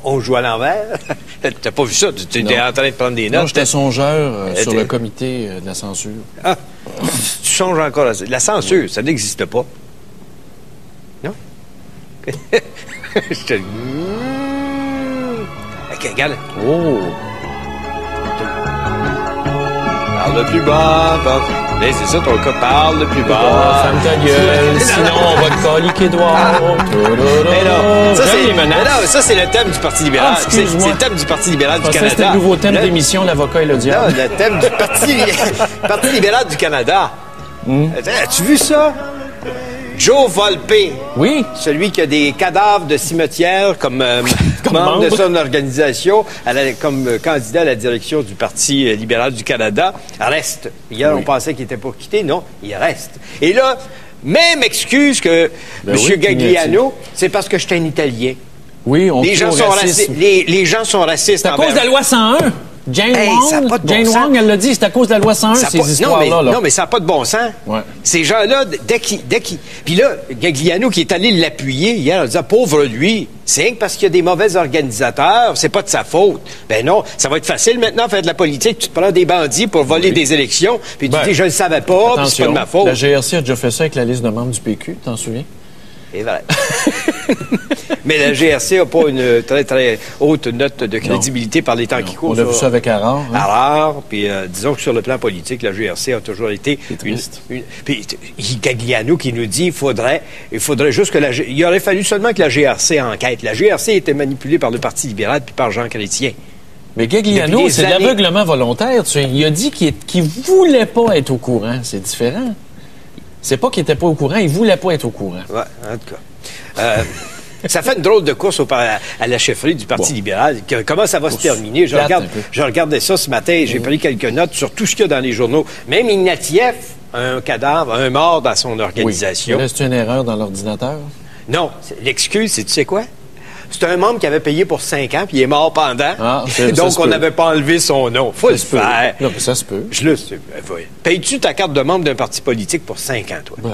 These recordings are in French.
On joue à l'envers. T'as pas vu ça? Tu étais en train de prendre des notes. Non, j'étais songeur sur le comité de la censure. Ah, tu songes encore à ça. La censure, ça n'existe pas. Non? Je te... OK, regarde. Oh! Parle plus bas. Mais c'est ça, ton cas, parle plus bas. Ferme ta gueule, sinon on va te caliquer dehors. Mais non, ça c'est le thème du Parti libéral. C'est le thème du Parti libéral du Canada. C'était le nouveau thème d'émission, l'avocat et le diable. Non, le thème du Parti libéral du Canada. As-tu vu ça? Joe Volpe. Oui. Celui qui a des cadavres de cimetière comme membre de son organisation, comme candidat à la direction du Parti libéral du Canada, reste. Hier, on pensait qu'il était pour quitter. Non, il reste. Et là, même excuse que M. Gagliano, c'est parce que je suis un Italien. Oui, on les gens sont racistes. Les gens sont racistes. C'est à cause de la loi 101. Jane Wong, elle l'a dit, c'est à cause de la loi 101, ces histoires-là. Non, mais ça n'a pas de bon sens. Ouais. Ces gens-là, dès qu'ils... Puis là, Gagliano, qui est allé l'appuyer hier, il disait, pauvre lui, c'est rien que parce qu'il y a des mauvais organisateurs, c'est pas de sa faute. Ben non, ça va être facile maintenant, faire de la politique. Tu te prends des bandits pour voler des élections, puis tu dis, je le savais pas, puis c'est pas de ma faute. La GRC a déjà fait ça avec la liste de membres du PQ, t'en souviens? C'est vrai. Mais la GRC n'a pas une très, très haute note de crédibilité par les temps qui courent. On a vu ça avec Harard. Hein? Harard, puis disons que sur le plan politique, la GRC a toujours été puis Gagliano qui nous dit il faudrait juste que il aurait fallu seulement que la GRC enquête. La GRC était manipulée par le Parti libéral puis par Jean Chrétien. Mais Gagliano, c'est de l'aveuglement volontaire. Il a dit qu'il voulait pas être au courant. C'est différent. C'est pas qu'il était pas au courant, il voulait pas être au courant. Oui, en tout cas. Ça fait une drôle de course à la chefferie du Parti libéral. Comment ça va se terminer? Je regardais ça ce matin, j'ai pris quelques notes sur tout ce qu'il y a dans les journaux. Même Ignatieff a un cadavre, un mort dans son organisation. Oui. Reste une erreur dans l'ordinateur? Non. L'excuse, c'est tu sais quoi? C'est un membre qui avait payé pour 5 ans, puis il est mort pendant. Ah, donc, on n'avait pas enlevé son nom. Faut le faire. Non, ça se peut. Payes-tu ta carte de membre d'un parti politique pour 5 ans, toi? Ben,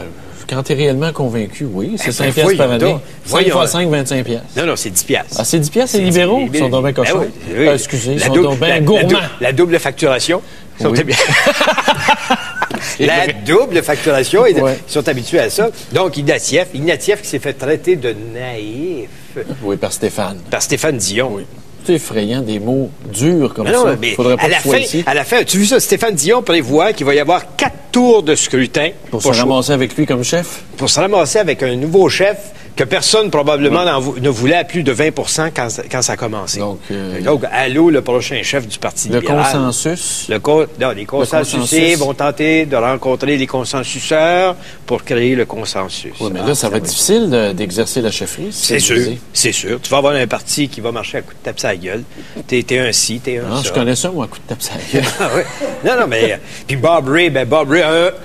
quand tu es réellement convaincu, oui. C'est 5 piastres par année. 5 fois 5, 25 piastres. Non, c'est 10 piastres. Ah, c'est 10 piastres, les libéraux? Ils sont donc bien cochons. Oui. Excusez, ils sont donc bien gourmands. La double facturation. La double facturation, ils sont habitués à ça. Donc, Ignatieff qui s'est fait traiter de naïf. Oui, par Stéphane. Par Stéphane Dion. Oui. C'est effrayant, des mots durs comme ça. Mais faudrait pas à la fin, as-tu vu ça? Stéphane Dion prévoit qu'il va y avoir 4 tours de scrutin. Pour se ramasser avec lui comme chef? Pour se ramasser avec un nouveau chef que personne probablement ne voulait à plus de 20 quand ça a commencé. Donc, allô, le prochain chef du Parti libéral. Le consensus? Les consensusés vont tenter de rencontrer les consensuseurs pour créer le consensus. Oui, mais là, ça va être difficile d'exercer la chefferie. C'est sûr, c'est sûr. Tu vas avoir un parti qui va marcher à coups de tape sur la gueule. T'es un ci, t'es un ça. Je connais ça, moi, à coups de tape sur la gueule. Non, mais... Puis Bob Ray,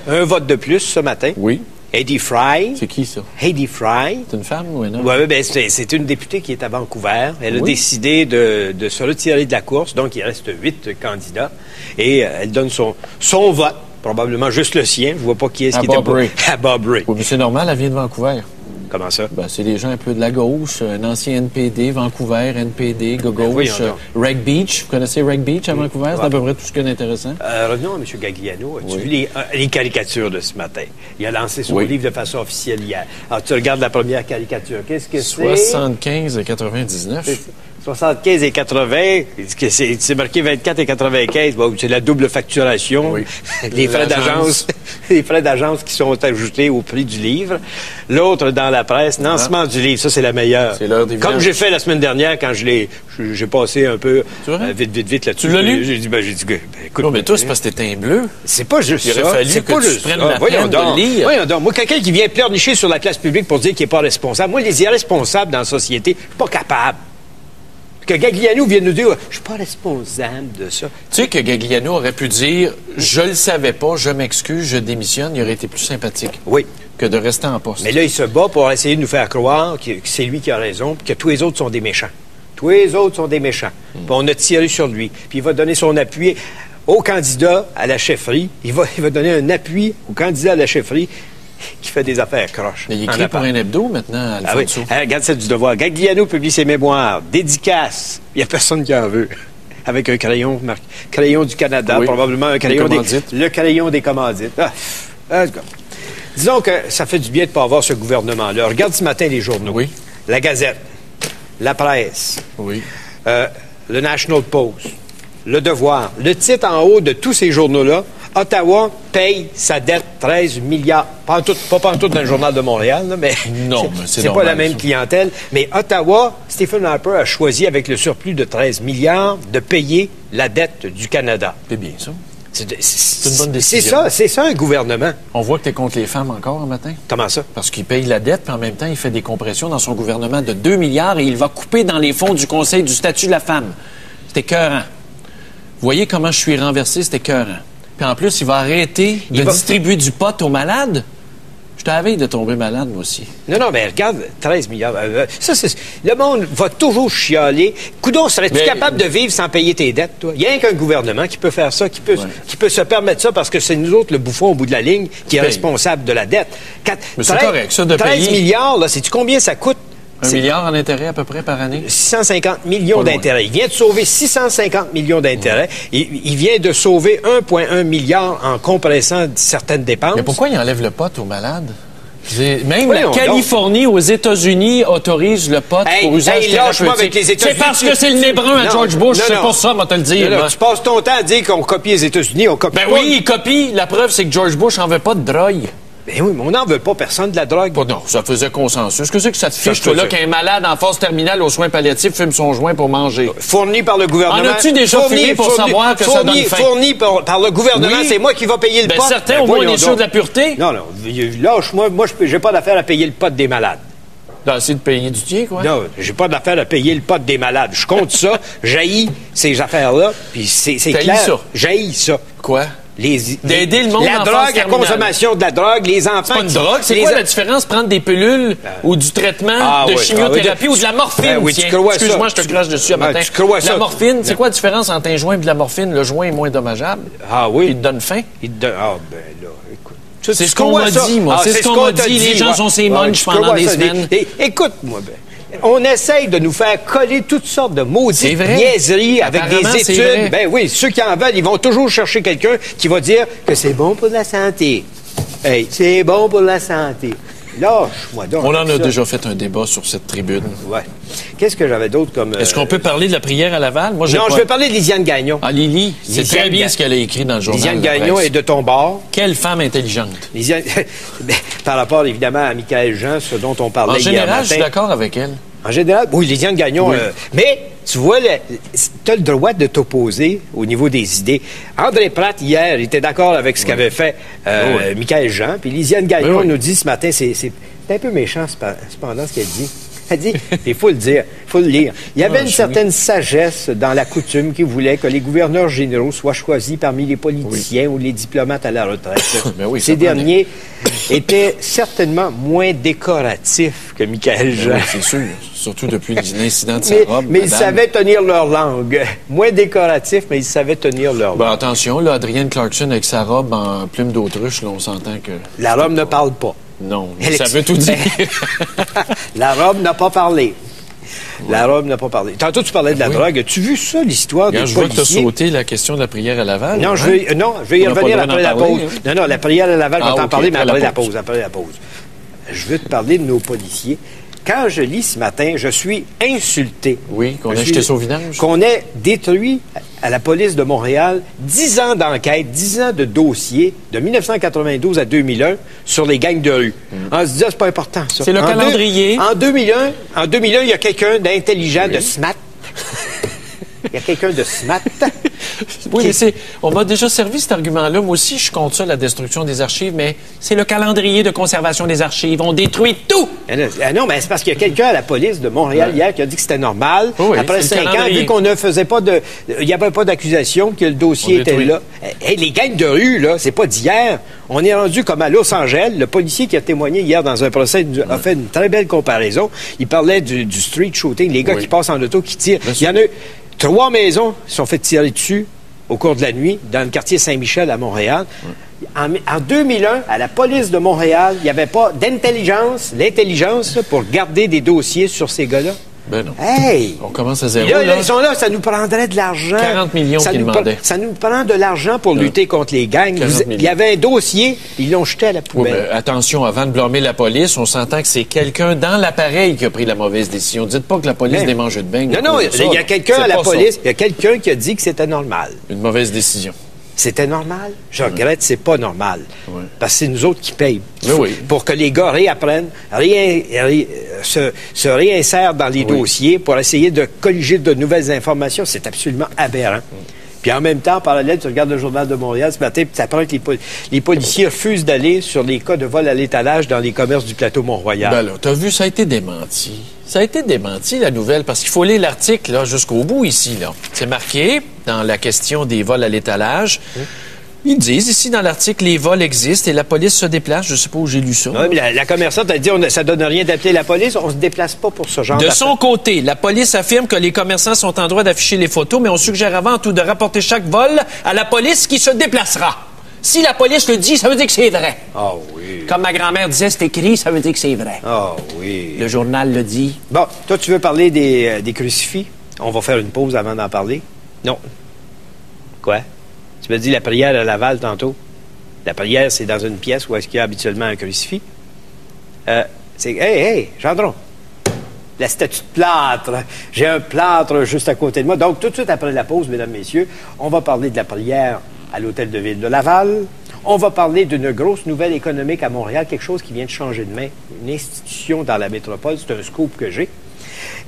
un vote de plus ce matin. Oui. Heidi Fry. C'est qui, ça? Heidi Fry. C'est une femme ou un homme? Oui, c'est une députée qui est à Vancouver. Elle a décidé de se retirer de la course. Donc, il reste 8 candidats. Et elle donne son vote, probablement juste le sien. Je ne vois pas qui est-ce qui était à Bob Ray. Oui, mais c'est normal, elle vient de Vancouver. Comment ça? Ben, c'est des gens un peu de la gauche, un ancien NPD, Vancouver, NPD, gauche, Reg Beach. Vous connaissez Reg Beach à Vancouver? C'est à peu près tout ce qu'il y a d'intéressant. Revenons à M. Gagliano. As-tu vu les caricatures de ce matin? Il a lancé son livre de façon officielle hier. Alors, tu regardes la première caricature. Qu'est-ce que c'est? 75 et 99. 75 et 80, c'est marqué 24 et 95. Bon, c'est la double facturation. Oui. Les frais d'agence qui sont ajoutés au prix du livre. L'autre, dans la presse, lancement du livre. Ça, c'est la meilleure. C'est l'heure des villages. Comme j'ai fait la semaine dernière quand j'ai passé un peu vite là-dessus. Tu l'as lu? J'ai dit, écoute. Non, mais toi, c'est parce que t'es un bleu. C'est pas juste ça. Il aurait fallu que tu prennes la peine de lire. Voyons donc. Moi, quelqu'un qui vient pleurnicher sur la place publique pour dire qu'il n'est pas responsable. Moi, les irresponsables dans la société, je suis pas capable. Que Gagliano vienne nous dire « Je suis pas responsable de ça ». Tu sais que Gagliano aurait pu dire « Je le savais pas, je m'excuse, je démissionne », il aurait été plus sympathique. Oui. Que de rester en poste. Mais là, il se bat pour essayer de nous faire croire que c'est lui qui a raison, puis que tous les autres sont des méchants. Tous les autres sont des méchants. Puis on a tiré sur lui. Puis il va donner son appui au candidat à la chefferie. Il va donner un appui au candidat à la chefferie qui fait des affaires croches. Mais il écrit pour un hebdo maintenant, Alfonso. Ah oui. Regarde, c'est du devoir. Gagliano publie ses mémoires. Dédicace. Il n'y a personne qui en veut. Avec un crayon du Canada, probablement un crayon le crayon des commandites. Disons que ça fait du bien de ne pas avoir ce gouvernement-là. Regarde ce matin les journaux. Oui. La Gazette, la Presse, le National Post, le Devoir. Le titre en haut de tous ces journaux-là, Ottawa paye sa dette 13 milliards. Pas pantoute dans le Journal de Montréal, là, mais non, c'est pas la même clientèle. Mais Ottawa, Stephen Harper a choisi, avec le surplus de 13 milliards, de payer la dette du Canada. C'est bien ça. C'est une bonne décision. C'est ça un gouvernement. On voit que tu es contre les femmes encore un matin. Comment ça? Parce qu'il paye la dette, puis en même temps, il fait des compressions dans son gouvernement de 2 milliards et il va couper dans les fonds du Conseil du statut de la femme. C'est écœurant. Vous voyez comment je suis renversé? C'est écœurant. Puis en plus, il va arrêter de distribuer du pot aux malades. Je t'avais de tomber malade, moi aussi. Non, mais regarde, 13 milliards. Le monde va toujours chialer. Coudon, serais-tu capable de vivre sans payer tes dettes, toi? Il n'y a qu'un gouvernement qui peut faire ça, qui peut se permettre ça, parce que c'est nous autres, le bouffon au bout de la ligne, qui est responsable de la dette. Mais c'est correct, ça, de 13 milliards, là, sais-tu combien ça coûte? 1 milliard en intérêt à peu près par année? 650 millions d'intérêts. Il vient de sauver 650 millions d'intérêts. Il vient de sauver 1,1 milliard en compressant certaines dépenses. Mais pourquoi il enlève le pot aux malades? Même la Californie aux États-Unis autorise le pot pour usage thérapeutique. C'est parce que c'est le nez brun à George Bush. C'est pour ça, moi te le dire. Tu passes ton temps à dire qu'on copie les États-Unis. On copie pas. Oui, il copie. La preuve, c'est que George Bush n'en veut pas de drogue. Ben oui, mais on n'en veut pas personne de la drogue. Non, ça faisait consensus. Qu'est-ce que ça te fiche, toi, là, qu'un malade en phase terminale aux soins palliatifs fume son joint pour manger? Fourni par le gouvernement. En as-tu déjà fumé pour savoir que ça donne faim? Fourni par le gouvernement, c'est moi qui va payer le pot. Certain, au moins, on est sûr de la pureté. Non, lâche-moi. Moi, j'ai pas d'affaire à payer le pot des malades. D'essayer de payer du tien, quoi? Non, j'ai pas d'affaire à payer le pot des malades. Je compte ça, j'haïs ces affaires-là, puis c'est clair. Ça? J'haïs ça. Quoi? D'aider le monde la drogue, la consommation de la drogue, les enfants. C'est pas une drogue. C'est quoi la différence? Prendre des pilules ou du traitement de chimiothérapie ou de la morphine? Excuse-moi, je te crache dessus à matin. La morphine, c'est quoi la différence entre un joint et de la morphine? Le joint est moins dommageable. Ah oui. Il te donne faim. Là, écoute. C'est ce qu'on m'a dit, moi. C'est ce qu'on m'a dit. Les gens sont ces munchs pendant des semaines. Écoute-moi, on essaye de nous faire coller toutes sortes de maudites niaiseries avec des études. Ben oui, ceux qui en veulent, ils vont toujours chercher quelqu'un qui va dire que c'est bon pour la santé. Hey, c'est bon pour la santé. Lâche-moi donc. On en a déjà fait un débat sur cette tribune. Ouais. Qu'est-ce que j'avais d'autre comme... Est-ce qu'on peut parler de la prière à Laval? Moi, je vais parler de Lisiane Gagnon. Ah, Lily, c'est très bien ce qu'elle a écrit dans le journal. Lisiane Gagnon est de ton bord. Quelle femme intelligente. Lisiane... Par rapport, évidemment, à Michaël Jean, ce dont on parlait hier matin. En général, je suis d'accord avec elle. En général, oui, Lisiane Gagnon. Oui. Mais, tu vois, tu as le droit de t'opposer au niveau des idées. André Pratt, hier, il était d'accord avec ce qu'avait fait Michaël Jean. Puis Lisiane Gagnon nous dit ce matin, c'est un peu méchant, cependant, ce qu'elle dit. Elle dit, il faut le dire, il faut le lire. Il y avait une certaine sagesse dans la coutume qui voulait que les gouverneurs généraux soient choisis parmi les politiciens ou les diplomates à la retraite. Ces derniers étaient certainement moins décoratifs que Michaël Jean. Oui, c'est sûr, surtout depuis l'incident de sa robe. Mais ils savaient tenir leur langue. Moins décoratifs, mais ils savaient tenir leur langue. Attention, là, Adrienne Clarkson avec sa robe en plume d'autruche, là, on s'entend que... La robe ne parle pas. Non, ça veut tout dire. La robe n'a pas parlé. La robe n'a pas parlé. Tantôt, tu parlais de la drogue. As-tu vu ça, l'histoire des policiers? Je vois que tu as sauté la question de la prière à Laval. Non, je vais y revenir après la pause. Non, la prière à Laval, je vais t'en parler, mais après la pause. Je veux te parler de nos policiers. Quand je lis ce matin, je suis insulté. Oui, qu'on ait jeté ça au vidange. Qu'on ait détruit à la police de Montréal 10 ans d'enquête, 10 ans de dossier, de 1992 à 2001, sur les gangs de rue. On se dit, c'est pas important, ça. C'est le calendrier. En 2001, il y a quelqu'un d'intelligent, de SMAT. Il y a quelqu'un de SMAT. Oui, mais on m'a déjà servi cet argument-là. Moi aussi, je suis contre ça, la destruction des archives, mais c'est le calendrier de conservation des archives. On détruit tout! Non, mais c'est parce qu'il y a quelqu'un à la police de Montréal hier qui a dit que c'était normal. Oui, après 5 ans, vu qu'on ne faisait pas de... Il n'y avait pas d'accusation, que le dossier était là. Hey, les gangs de rue, là, c'est pas d'hier. On est rendu comme à Los Angeles. Le policier qui a témoigné hier dans un procès a fait une très belle comparaison. Il parlait du street shooting, les gars qui passent en auto, qui tirent. Il y en a 3 maisons qui sont fait tirer dessus. au cours de la nuit, dans le quartier Saint-Michel à Montréal. En 2001, à la police de Montréal, il n'y avait pas l'intelligence pour garder des dossiers sur ces gars-là. Ben non. Hey! On commence à zéro. Là, ils sont là, ça nous prendrait de l'argent. 40 millions qu'ils demandaient. Ça nous prend de l'argent pour lutter contre les gangs. Il y avait un dossier, ils l'ont jeté à la poubelle. Oui, mais attention, avant de blâmer la police, on s'entend que c'est quelqu'un dans l'appareil qui a pris la mauvaise décision. Dites pas que la police des mangeux de beignes. Non, il y a quelqu'un à la police, il y a quelqu'un qui a dit que c'était normal. Une mauvaise décision. C'était normal? Je regrette, c'est pas normal. Oui. Parce que c'est nous autres qui payent. Oui. Pour que les gars réapprennent, se réinsèrent dans les dossiers pour essayer de colliger de nouvelles informations. C'est absolument aberrant. Puis en même temps, en parallèle, tu regardes le Journal de Montréal ce matin, puis tu apprends que les policiers refusent d'aller sur les cas de vol à l'étalage dans les commerces du plateau Mont-Royal. Ben là, t'as vu, ça a été démenti. Ça a été démenti, la nouvelle, parce qu'il faut lire l'article là, jusqu'au bout ici. Là. C'est marqué dans la question des vols à l'étalage. Ils disent ici dans l'article, les vols existent et la police se déplace. Je sais pas où j'ai lu ça. Oui, mais la commerçante a dit, ça donne rien d'appeler la police, on se déplace pas pour ce genre De son côté, la police affirme que les commerçants sont en droit d'afficher les photos, mais on suggère avant tout de rapporter chaque vol à la police qui se déplacera. Si la police le dit, ça veut dire que c'est vrai. Ah oui. Comme ma grand-mère disait, c'est écrit, ça veut dire que c'est vrai. Ah oui. Le journal le dit. Bon, toi, tu veux parler des crucifix? On va faire une pause avant d'en parler. Non. Quoi? Tu m'as dit la prière à Laval tantôt. La prière, c'est dans une pièce où est-ce qu'il y a habituellement un crucifix. Hey, Gendron. La statue de plâtre. J'ai un plâtre juste à côté de moi. Donc, tout de suite après la pause, mesdames, messieurs, on va parler de la prière à l'Hôtel de Ville de Laval. On va parler d'une grosse nouvelle économique à Montréal, quelque chose qui vient de changer de main, une institution dans la métropole. C'est un scoop que j'ai.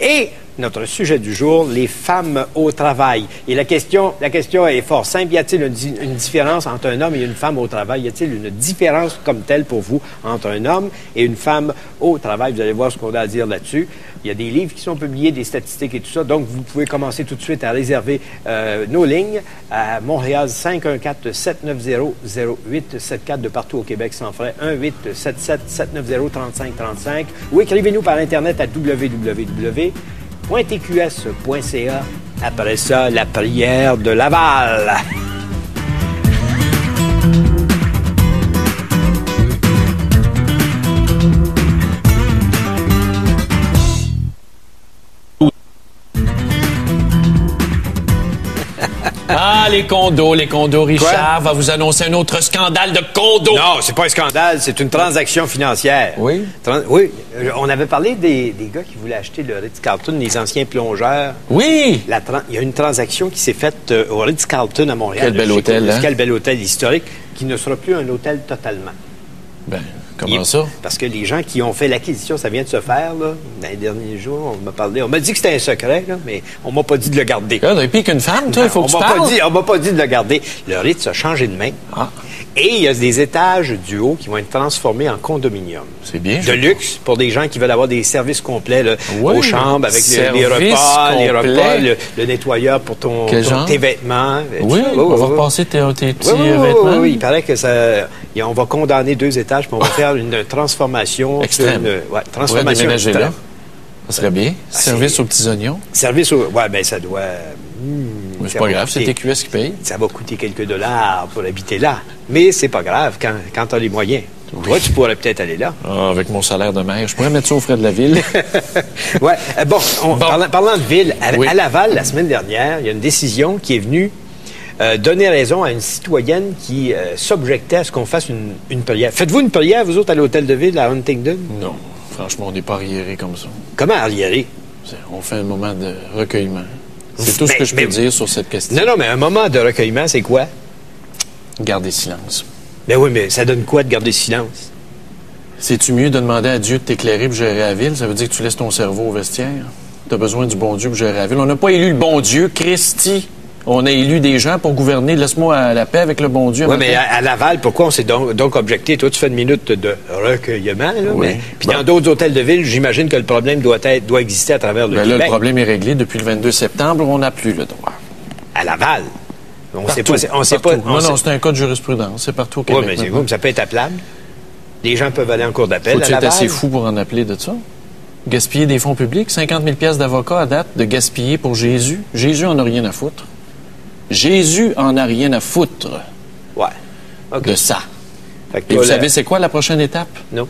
Et notre sujet du jour, les femmes au travail. Et la question est fort simple. Y a-t-il une différence entre un homme et une femme au travail? Y a-t-il une différence comme telle pour vous entre un homme et une femme au travail? Vous allez voir ce qu'on a à dire là-dessus. Il y a des livres qui sont publiés, des statistiques et tout ça. Donc, vous pouvez commencer tout de suite à réserver nos lignes à Montréal 514-790-0874 de partout au Québec sans frais. 1-877-790-3535 ou écrivez-nous par Internet à www.tqs.ca. Après ça, la prière de Laval. Ah, les condos. Richard va vous annoncer un autre scandale de condos. Non, c'est pas un scandale, c'est une transaction financière. Oui? Oui. On avait parlé des gars qui voulaient acheter le Ritz-Carlton, les anciens plongeurs. Oui! Il y a une transaction qui s'est faite au Ritz-Carlton à Montréal. Quel bel hôtel, hein? Quel bel hôtel historique, qui ne sera plus un hôtel totalement. Ben, comment ça? Parce que les gens qui ont fait l'acquisition, ça vient de se faire, là, dans les derniers jours, on m'a dit que c'était un secret, là, mais on m'a pas dit de le garder. Et puis qu'une femme, toi, il faut que tu parles. On m'a pas dit de le garder. Le Ritz a changé de main. Ah. Et il y a des étages du haut qui vont être transformés en condominium. C'est bien. De luxe pour des gens qui veulent avoir des services complets là, oui, aux chambres avec les repas, le nettoyeur pour tes vêtements. Oui, on va repasser tes petits vêtements. Oui, il paraît que on va condamner 2 étages puis on va faire une transformation. Extrême. Transformation déménager extrême. Là. Ça serait bien. Service aux petits oignons. Service aux... Oui, bien, ça doit... c'est pas grave, c'est TQS qui paye. Ça va coûter quelques dollars pour habiter là. Mais c'est pas grave quand tu as les moyens. Oui. Toi, tu pourrais peut-être aller là. Ah, avec mon salaire de maire, je pourrais mettre ça aux frais de la ville. Oui. Parlant de ville, à Laval, la semaine dernière, il y a une décision qui est venue donner raison à une citoyenne qui s'objectait à ce qu'on fasse une prière. Faites-vous une prière, vous autres, à l'hôtel de ville, à Huntington? Non. Franchement, on n'est pas arriéré comme ça. Comment arriéré? On fait un moment de recueillement. C'est tout ce que je peux dire sur cette question. Non, mais un moment de recueillement, c'est quoi? Garder silence. Ben oui, mais ça donne quoi de garder silence? C'est-tu mieux de demander à Dieu de t'éclairer pour gérer la ville? Ça veut dire que tu laisses ton cerveau au vestiaire? Tu as besoin du bon Dieu pour gérer la ville. On n'a pas élu le bon Dieu, Christy. On a élu des gens pour gouverner. Laisse-moi la paix avec le bon Dieu. Oui, mais à Laval, pourquoi on s'est donc objecté? Toi, tu fais une minute de recueillement, là, oui. Puis dans d'autres hôtels de ville, j'imagine que le problème doit exister à travers le Québec. Là, le problème est réglé. Depuis le 22 septembre, on n'a plus le droit. À Laval? On sait pas. Non, c'est un cas de jurisprudence. C'est partout au Québec. Oui, mais ça peut être appelable. Les gens peuvent aller en cour d'appel à Laval. Faut-tu être assez fou pour en appeler de ça? Gaspiller des fonds publics, 50 000 piastres d'avocat à date, de gaspiller pour Jésus. Jésus en a rien à foutre. Jésus en a rien à foutre Ouais. OK. de ça. Fait que Et toi, vous savez c'est quoi la prochaine étape? Non.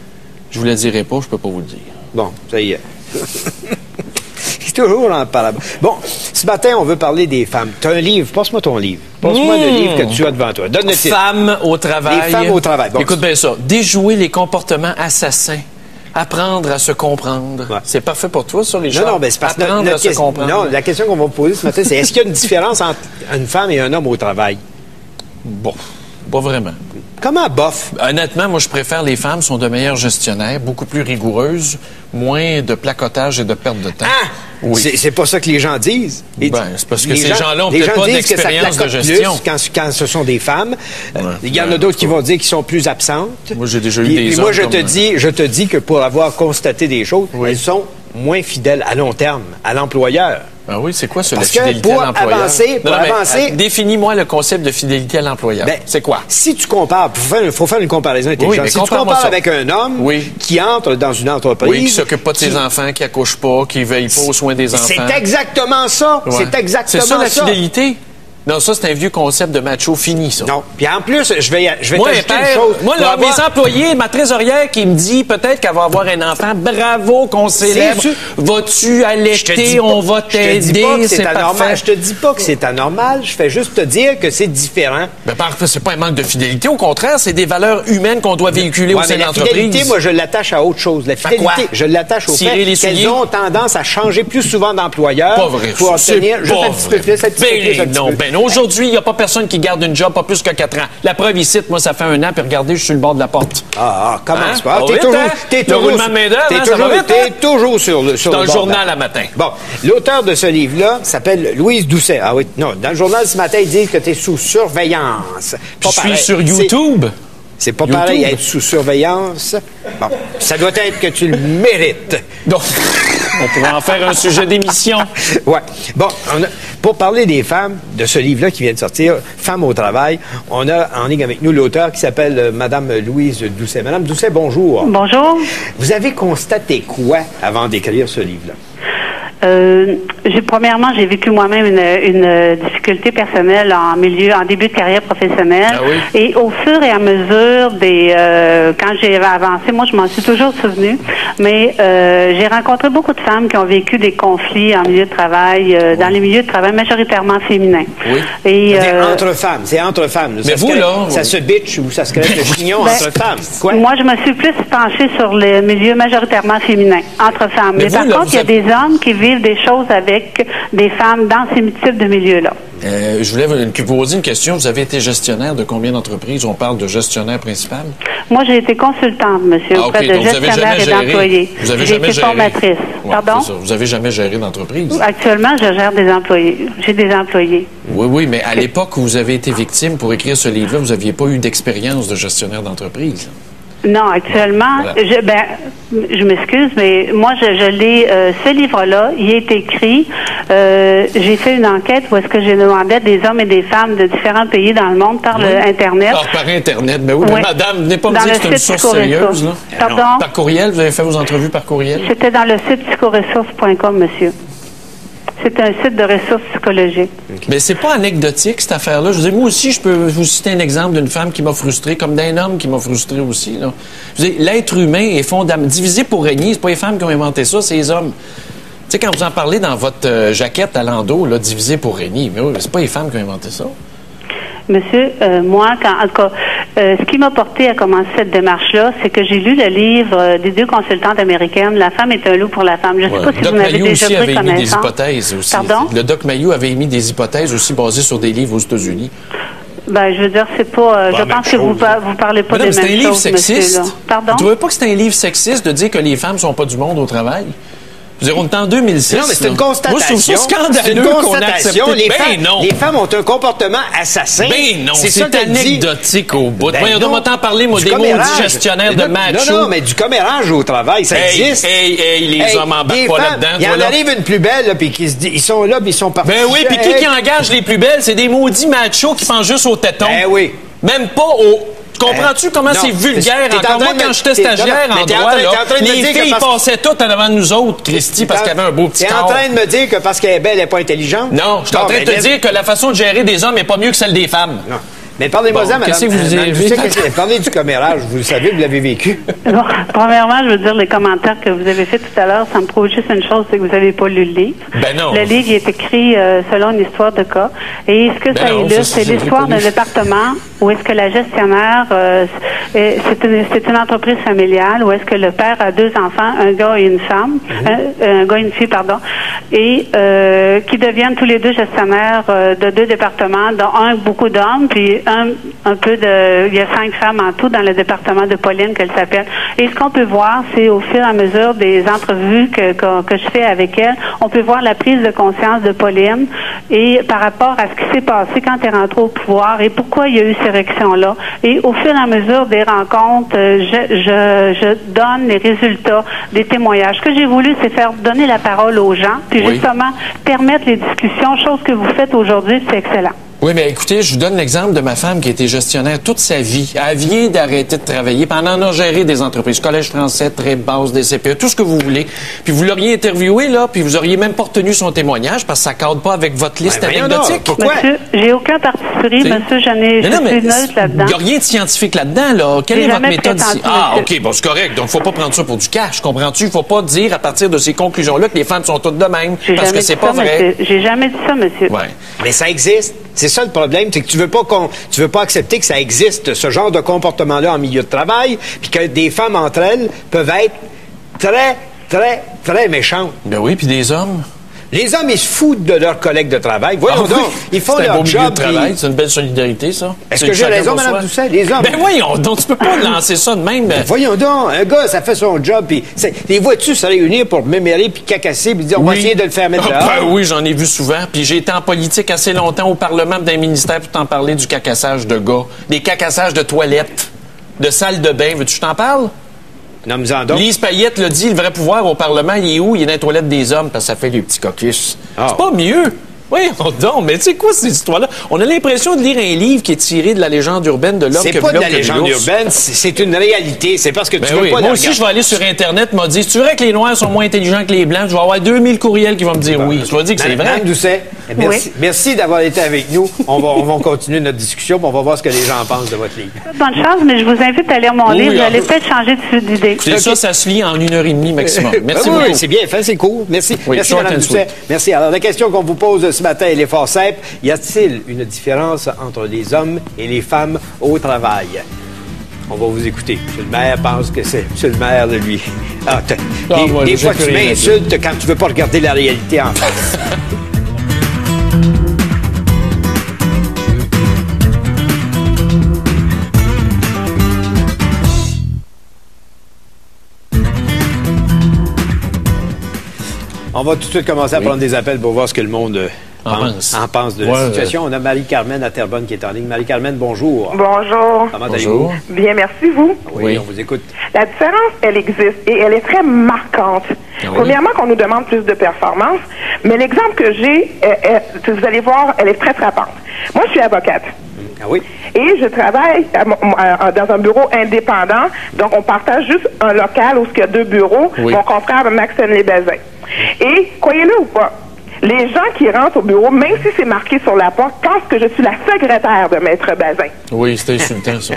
Je vous la dirai pas, je peux pas vous le dire. Bon, ça y est. C'est toujours en parabole. Bon, ce matin, on veut parler des femmes. Tu as un livre. Passe-moi ton livre. Passe-moi le livre que tu as devant toi. Donne le titre. Femmes au travail. Les femmes au travail. Bon, écoute bien ça. Déjouer les comportements assassins. Apprendre à se comprendre. Ouais. C'est parfait pour toi, ça, Richard? Non, mais c'est parce que apprendre à se comprendre. Non, la question qu'on va vous poser ce matin, c'est est-ce qu'il y a une différence entre une femme et un homme au travail? Bon, pas vraiment. Comment bof? Honnêtement, moi, je préfère les femmes sont de meilleurs gestionnaires, beaucoup plus rigoureuses, moins de placotage et de perte de temps. Ah! Oui. C'est pas ça que les gens disent. Ben, c'est parce que Les ces gens-là ont les peut-être gens pas disent que ça d'expérience de placote gestion. plus quand ce sont des femmes. Il y en a Ouais, d'autres qui vont dire qu'ils sont plus absentes. Moi, j'ai déjà eu Puis- des puis moi, hommes je comme- te dis que pour avoir constaté des choses, Oui. elles sont moins fidèles à long terme à l'employeur. Ah oui, c'est quoi ça, la Parce que fidélité pour à l'employeur? avancer- pour mais, avancer- définis-moi le concept de fidélité à l'employeur. Ben, c'est quoi? Si tu compares, il faut faire une comparaison intelligente. mais Si tu compare-moi compares ça. avec un homme Oui. qui entre dans une entreprise... Oui, qui s'occupe pas de ses enfants, qui accouche pas, qui veille pas aux soins des enfants. C'est exactement ça. Ouais. C'est exactement C'est ça, la fidélité? Non, ça, c'est un vieux concept de macho fini, ça. Non. Puis en plus, je vais Moi, t'ajouter père, une chose. moi, Pour là, avoir- mes employés, ma trésorière qui me dit peut-être qu'elle va avoir un enfant, bravo qu'on célèbre. Sais-tu- Vas-tu Je te dis allaiter? pas- On va je te dis t'aider, pas que c'est anormal. parfait. Je te dis pas que c'est anormal. Je fais juste te dire que c'est différent. Ben, parfait, c'est pas un manque de fidélité. Au contraire, c'est des valeurs humaines qu'on doit véhiculer au Ouais, sein mais de la l'entreprise. fidélité, moi, je l'attache à autre chose. La quoi? fidélité, je l'attache au Cirer les fait souliers? qu'elles ont tendance à changer plus souvent d'employeur Pas vrai. pour C'est obtenir juste pas un petit peu vrai. plus, un petit peu plus, un Ben petit non, peu. ben non. Aujourd'hui, il n'y a pas personne qui garde une job pas plus que 4 ans. La preuve ici, moi, ça fait 1 an, puis regardez, je suis sur le bord de la porte. Commence Hein? pas. Pas T'es vite, toujours, hein? t'es Le toujours, roulement de main-d'œuvre, t'es hein, ça toujours, va vite, t'es hein? toujours sur le Dans le bord journal de- à matin. Bon, l'auteur de ce livre-là s'appelle Louise Doucet. Ah oui, non, dans le journal ce matin, ils disent que tu es sous surveillance. Puis Pas je suis pareil. sur YouTube. C'est pas YouTube. pareil être sous surveillance. Bon, ça doit être que tu le mérites. Donc, on pourrait en faire un sujet d'émission. Ouais. Bon, pour parler des femmes, de ce livre-là qui vient de sortir, Femmes au travail, on a en ligne avec nous l'auteur qui s'appelle Madame Louise Doucet. Madame Doucet, bonjour. Bonjour. Vous avez constaté quoi avant d'écrire ce livre-là? Premièrement, j'ai vécu moi-même une difficulté personnelle en début de carrière professionnelle. Ah oui? Et au fur et à mesure quand j'ai avancé, moi, je m'en suis toujours souvenue, mais j'ai rencontré beaucoup de femmes qui ont vécu des conflits en milieu de travail, dans les milieux de travail majoritairement féminins. Oui. Et, C'est-à-dire entre femmes, c'est entre femmes. Mais vous, là, ça se bitch ou ça se crève le chignon Ben, entre femmes. Quoi? Moi, je me suis plus penchée sur les milieux majoritairement féminins, entre femmes. Mais Mais, vous, par là, contre, vous il y a avez- des hommes qui vivent des choses avec des femmes dans ces types de milieux-là. Je voulais vous poser une question. Vous avez été gestionnaire de combien d'entreprises? On parle de gestionnaire principal. Moi, j'ai été consultante, monsieur, Ah, auprès OK. de Donc, vous avez gestionnaires jamais et géré. d'employés. Vous avez J'ai jamais été géré. formatrice. Ouais, Pardon? c'est ça. Vous avez jamais géré d'entreprise. Actuellement, je gère des employés. J'ai des employés. Oui, oui, mais à l'époque où vous avez été victime pour écrire ce livre-là, vous n'aviez pas eu d'expérience de gestionnaire d'entreprise. Non, actuellement, Voilà. je m'excuse, mais moi, je l'ai, ce livre-là, il est écrit, j'ai fait une enquête où est-ce que j'ai demandé à des hommes et des femmes de différents pays dans le monde par le Internet. Ah, par Internet. Mais oui, Oui. mais madame, venez pas me Dans dire le que c'est une site source sérieuse, là. Pardon? Par courriel, vous avez fait vos entrevues par courriel? C'était dans le site psychoressources.com, monsieur. C'est un site de ressources psychologiques. Mais c'est pas anecdotique, cette affaire-là. Je veux dire, moi aussi, je peux vous citer un exemple d'une femme qui m'a frustré, comme d'un homme qui m'a frustré aussi, là. Je veux dire, l'être humain est fondamental. Divisé pour régner, c'est pas les femmes qui ont inventé ça, c'est les hommes. Tu sais, quand vous en parlez dans votre jaquette à l'endos, là, divisé pour régner, mais oui, c'est pas les femmes qui ont inventé ça. Monsieur, moi, en tout cas, ce qui m'a porté à commencer cette démarche-là, c'est que j'ai lu le livre des 2 consultantes américaines, La femme est un loup pour la femme. Je ne sais pas si Doc vous en avez Mayou déjà aussi avait pris émis des connaissance. hypothèses aussi. Pardon? Le Doc Mayou avait émis des hypothèses aussi basées sur des livres aux États-Unis. Ben, je veux dire, c'est pas. Je même pense que vous parlez pas Mais non, des mais c'est un mêmes livre choses, monsieur. sexiste. Là. Pardon? Vous trouvez pas que c'est un livre sexiste de dire que les femmes sont pas du monde au travail? Je veux dire, on est en 2006. Non, mais c'est une là. constatation. Moi, je trouve ça scandaleux C'est une qu'on constatation. accepte. Ben non. Les femmes ont un comportement assassin. Ben non, ça c'est qu'elle dit. anecdotique au bout. Ben Voyons non. donc, m'entends parler, moi, Du des commérage. maudits gestionnaires de macho. Non, mais du commérage au travail, ça existe. Les hommes embarquent des pas femmes, là-dedans. Il y en voilà. arrive une plus belle, là, puis qui se dit, ils sont là, puis ils sont partis. Ben oui, puis qui engage les plus belles? C'est des maudits machos qui pensent juste aux tétons. Ben oui. Même pas aux Comprends-tu comment c'est vulgaire? Encore moi, quand j'étais stagiaire en droit, les filles passaient toutes en avant de nous autres, Christy, parce qu'elle avait un beau petit corps. T'es en train de me dire que parce qu'elle est belle, elle n'est pas intelligente? Non, je suis en train de te dire que la façon de gérer des hommes n'est pas mieux que celle des femmes. Non. Mais parlez-moi-en, madame. Qu'est-ce que vous avez vu? Parlez du commérage. Vous le savez, vous l'avez vécu. Bon, premièrement, je veux dire, les commentaires que vous avez faits tout à l'heure, ça me prouve juste une chose, c'est que vous n'avez pas lu le livre. Ben non. Le livre est écrit selon une histoire de cas. Et ce que ça illustre, c'est l'histoire d'un département où est-ce que la gestionnaire, c'est une entreprise familiale, où est-ce que le père a 2 enfants, un gars et une femme, un gars et une fille, pardon, et qui deviennent tous les 2 gestionnaires de 2 départements, dont un beaucoup d'hommes, puis un peu de... Il y a 5 femmes en tout dans le département de Pauline, qu'elle s'appelle. Et ce qu'on peut voir, c'est au fur et à mesure des entrevues que je fais avec elle, on peut voir la prise de conscience de Pauline et par rapport à ce qui s'est passé quand elle est rentrée au pouvoir et pourquoi il y a eu ces réactions-là. Et au fur et à mesure des rencontres, je donne les résultats des témoignages. Ce que j'ai voulu, c'est faire donner la parole aux gens, puis justement permettre les discussions, chose que vous faites aujourd'hui, c'est excellent. Oui, mais écoutez, je vous donne l'exemple de ma femme qui a été gestionnaire toute sa vie. Elle vient d'arrêter de travailler, puis elle en a géré des entreprises, collège français, très basse, des CPE, tout ce que vous voulez. Puis vous l'auriez interviewé, là, puis vous auriez même pas retenu son témoignage parce que ça cadre pas avec votre liste anecdotique. Pourquoi? Monsieur, j'ai aucun parti pris, monsieur, je suis neutre là-dedans. Il n'y a rien de scientifique là-dedans, là. Quelle est votre méthode ici? Ah, OK, bon, c'est correct. Donc, faut pas prendre ça pour du cash, comprends-tu? Il faut pas dire à partir de ces conclusions-là que les femmes sont toutes de même, parce que c'est pas vrai. J'ai jamais dit ça, monsieur. Ouais. Mais ça existe. C'est ça le problème, c'est que tu veux pas accepter que ça existe, ce genre de comportement-là en milieu de travail, puis que des femmes entre elles peuvent être très, très, très méchantes. Ben oui, puis des hommes. Les hommes, ils se foutent de leurs collègues de travail. Voyons donc, ils font leur job. C'est une belle solidarité, ça. Est-ce que j'ai raison, Mme Doucet? Les hommes. Ben voyons donc, tu peux pas lancer ça de même. Ben voyons donc, un gars, ça fait son job, puis les vois-tu se réunir pour mémérer puis cacasser, puis dire, on va essayer de le faire mettre dehors? Ben oui, j'en ai vu souvent. Puis j'ai été en politique assez longtemps au Parlement d'un ministère pour t'en parler du cacassage de gars. Des cacassages de toilettes, de salles de bain. Veux-tu que je t'en parle? Nomme-en donc. Lise Payette l'a dit, le vrai pouvoir au Parlement, il est où? Il est dans les toilettes des hommes, parce que ça fait les petits caucus. Ah. C'est pas mieux. Oui, donc, mais tu sais quoi, ces histoires-là? On a l'impression de lire un livre qui est tiré de la légende urbaine de l'homme que c'est pas de la légende urbaine, c'est une réalité. C'est parce que tu veux pas moi aussi, je vais aller sur Internet, m'a dit, tu verrais que les Noirs sont moins intelligents que les Blancs? Je vais avoir 2000 courriels qui vont me dire oui. Je vais dire que c'est vrai. Madame Doucet, merci d'avoir été avec nous. On va continuer notre discussion, puis on va voir ce que les gens pensent de votre livre. Bonne chance, mais je vous invite à lire mon livre. Vous allez peut-être changer d'idée. C'est ça se lit en 1h30 maximum. Merci beaucoup. Oui, c'est bien fait, c'est cool. Merci. Merci, Mme Doucet. Merci. Alors, la question qu'on vous pose ce matin, elle est fort simple. Y a-t-il une différence entre les hommes et les femmes au travail? On va vous écouter. M. le maire pense que c'est M. le maire de lui. Des fois, tu m'insultes quand tu veux pas regarder la réalité en face. On va tout de suite commencer à prendre des appels pour voir ce que le monde en pense de la situation. On a Marie-Carmen à Terrebonne qui est en ligne. Marie-Carmen, bonjour. Bonjour. Comment allez-vous? Bien, merci, vous. Oui, on vous écoute. La différence, elle existe et elle est très marquante. Oui. Premièrement, qu'on nous demande plus de performance, mais l'exemple que j'ai, vous allez voir, elle est très frappante. Moi, je suis avocate. Ah oui? Et je travaille dans un bureau indépendant, donc on partage juste un local où il y a 2 bureaux, mon confrère Maxime Lébazin. Et, croyez-le ou pas, les gens qui rentrent au bureau, même si c'est marqué sur la porte, pensent que je suis la secrétaire de Maître Bazin. Oui, c'est insultant, ça.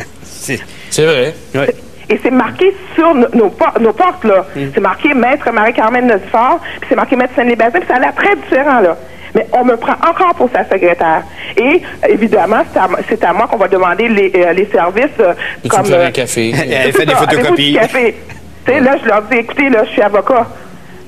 C'est vrai. Oui. Et c'est marqué sur nos portes, là. C'est marqué Maître Marie-Carmen Nodifort, puis c'est marqué Maître Saint-Lébazin, puis ça a l'air très différent, là. Mais on me prend encore pour sa secrétaire. Et, évidemment, c'est à moi qu'on va demander les services comme... Tu me fais un café. Elle fait des photocopies. Là, je leur dis, écoutez, là, je suis avocat.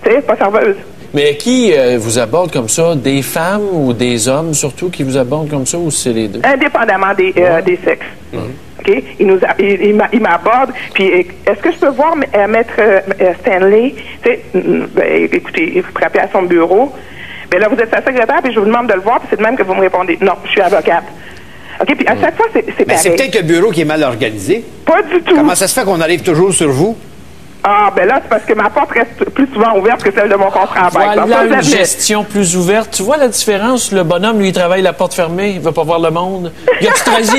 Tu sais, pas serveuse. Mais qui vous aborde comme ça? Des femmes ou des hommes, surtout, qui vous abordent comme ça, ou c'est les deux? Indépendamment des sexes. OK? Il m'aborde. Puis, est-ce que je peux voir Maître Stanley? Écoutez, vous frappez à son bureau. Bien là, vous êtes sa secrétaire, puis je vous demande de le voir, puis c'est de même que vous me répondez. Non, je suis avocate. OK? Puis à chaque fois, c'est pareil. C'est peut-être le bureau qui est mal organisé. Pas du tout. Comment ça se fait qu'on arrive toujours sur vous? Ah, ben là, c'est parce que ma porte reste plus souvent ouverte que celle de mon confrère. Voilà une gestion plus ouverte. Tu vois la différence? Le bonhomme, lui, il travaille la porte fermée. Il veut pas voir le monde. Il ostraise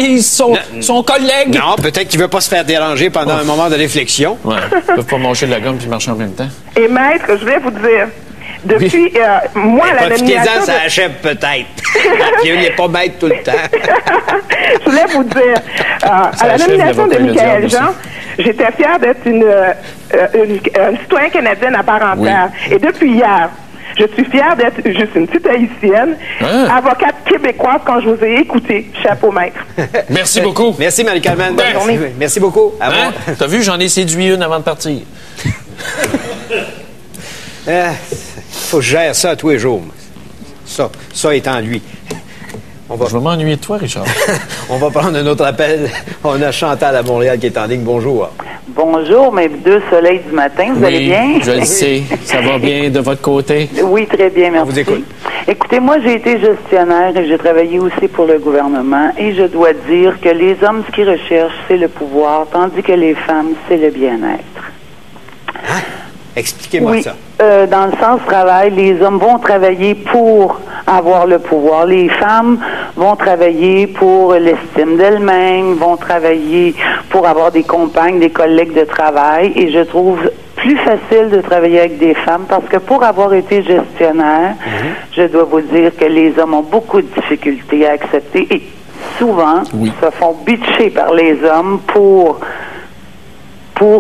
son collègue. Non, peut-être qu'il veut pas se faire déranger pendant un moment de réflexion. Ouais. Ils peuvent pas manger de la gomme puis marcher en même temps. Et maître, je vais vous dire, depuis, moi, la nomination... ça achève peut-être. Il n'est pas maître tout le temps. Je voulais vous dire, à la nomination de Michaël Jean, j'étais fière d'être une citoyenne canadienne à part entière. Oui. Et depuis hier, je suis fière d'être juste une petite haïtienne, avocate québécoise quand je vous ai écouté. Chapeau maître. Merci beaucoup. Merci, Marie-Carmen. Bonne journée. Merci beaucoup. T'as vu, j'en ai séduit une avant de partir. Faut que je gère ça tous les jours. Ça étant lui. Je vais m'ennuyer de toi, Richard. On va prendre un autre appel. On a Chantal à Montréal qui est en ligne. Bonjour. Bonjour, mes deux soleils du matin. Vous allez bien? Je le sais. Ça va bien de votre côté? Oui, très bien, merci. On vous écoute. Écoutez, moi, j'ai été gestionnaire et j'ai travaillé aussi pour le gouvernement. Et je dois dire que les hommes, ce qu'ils recherchent, c'est le pouvoir, tandis que les femmes, c'est le bien-être. Hein? Expliquez-moi ça. Dans le sens travail, les hommes vont travailler pour avoir le pouvoir. Les femmes vont travailler pour l'estime d'elles-mêmes, vont travailler pour avoir des compagnes, des collègues de travail. Et je trouve plus facile de travailler avec des femmes parce que pour avoir été gestionnaire, je dois vous dire que les hommes ont beaucoup de difficultés à accepter et souvent se font bitcher par les hommes pour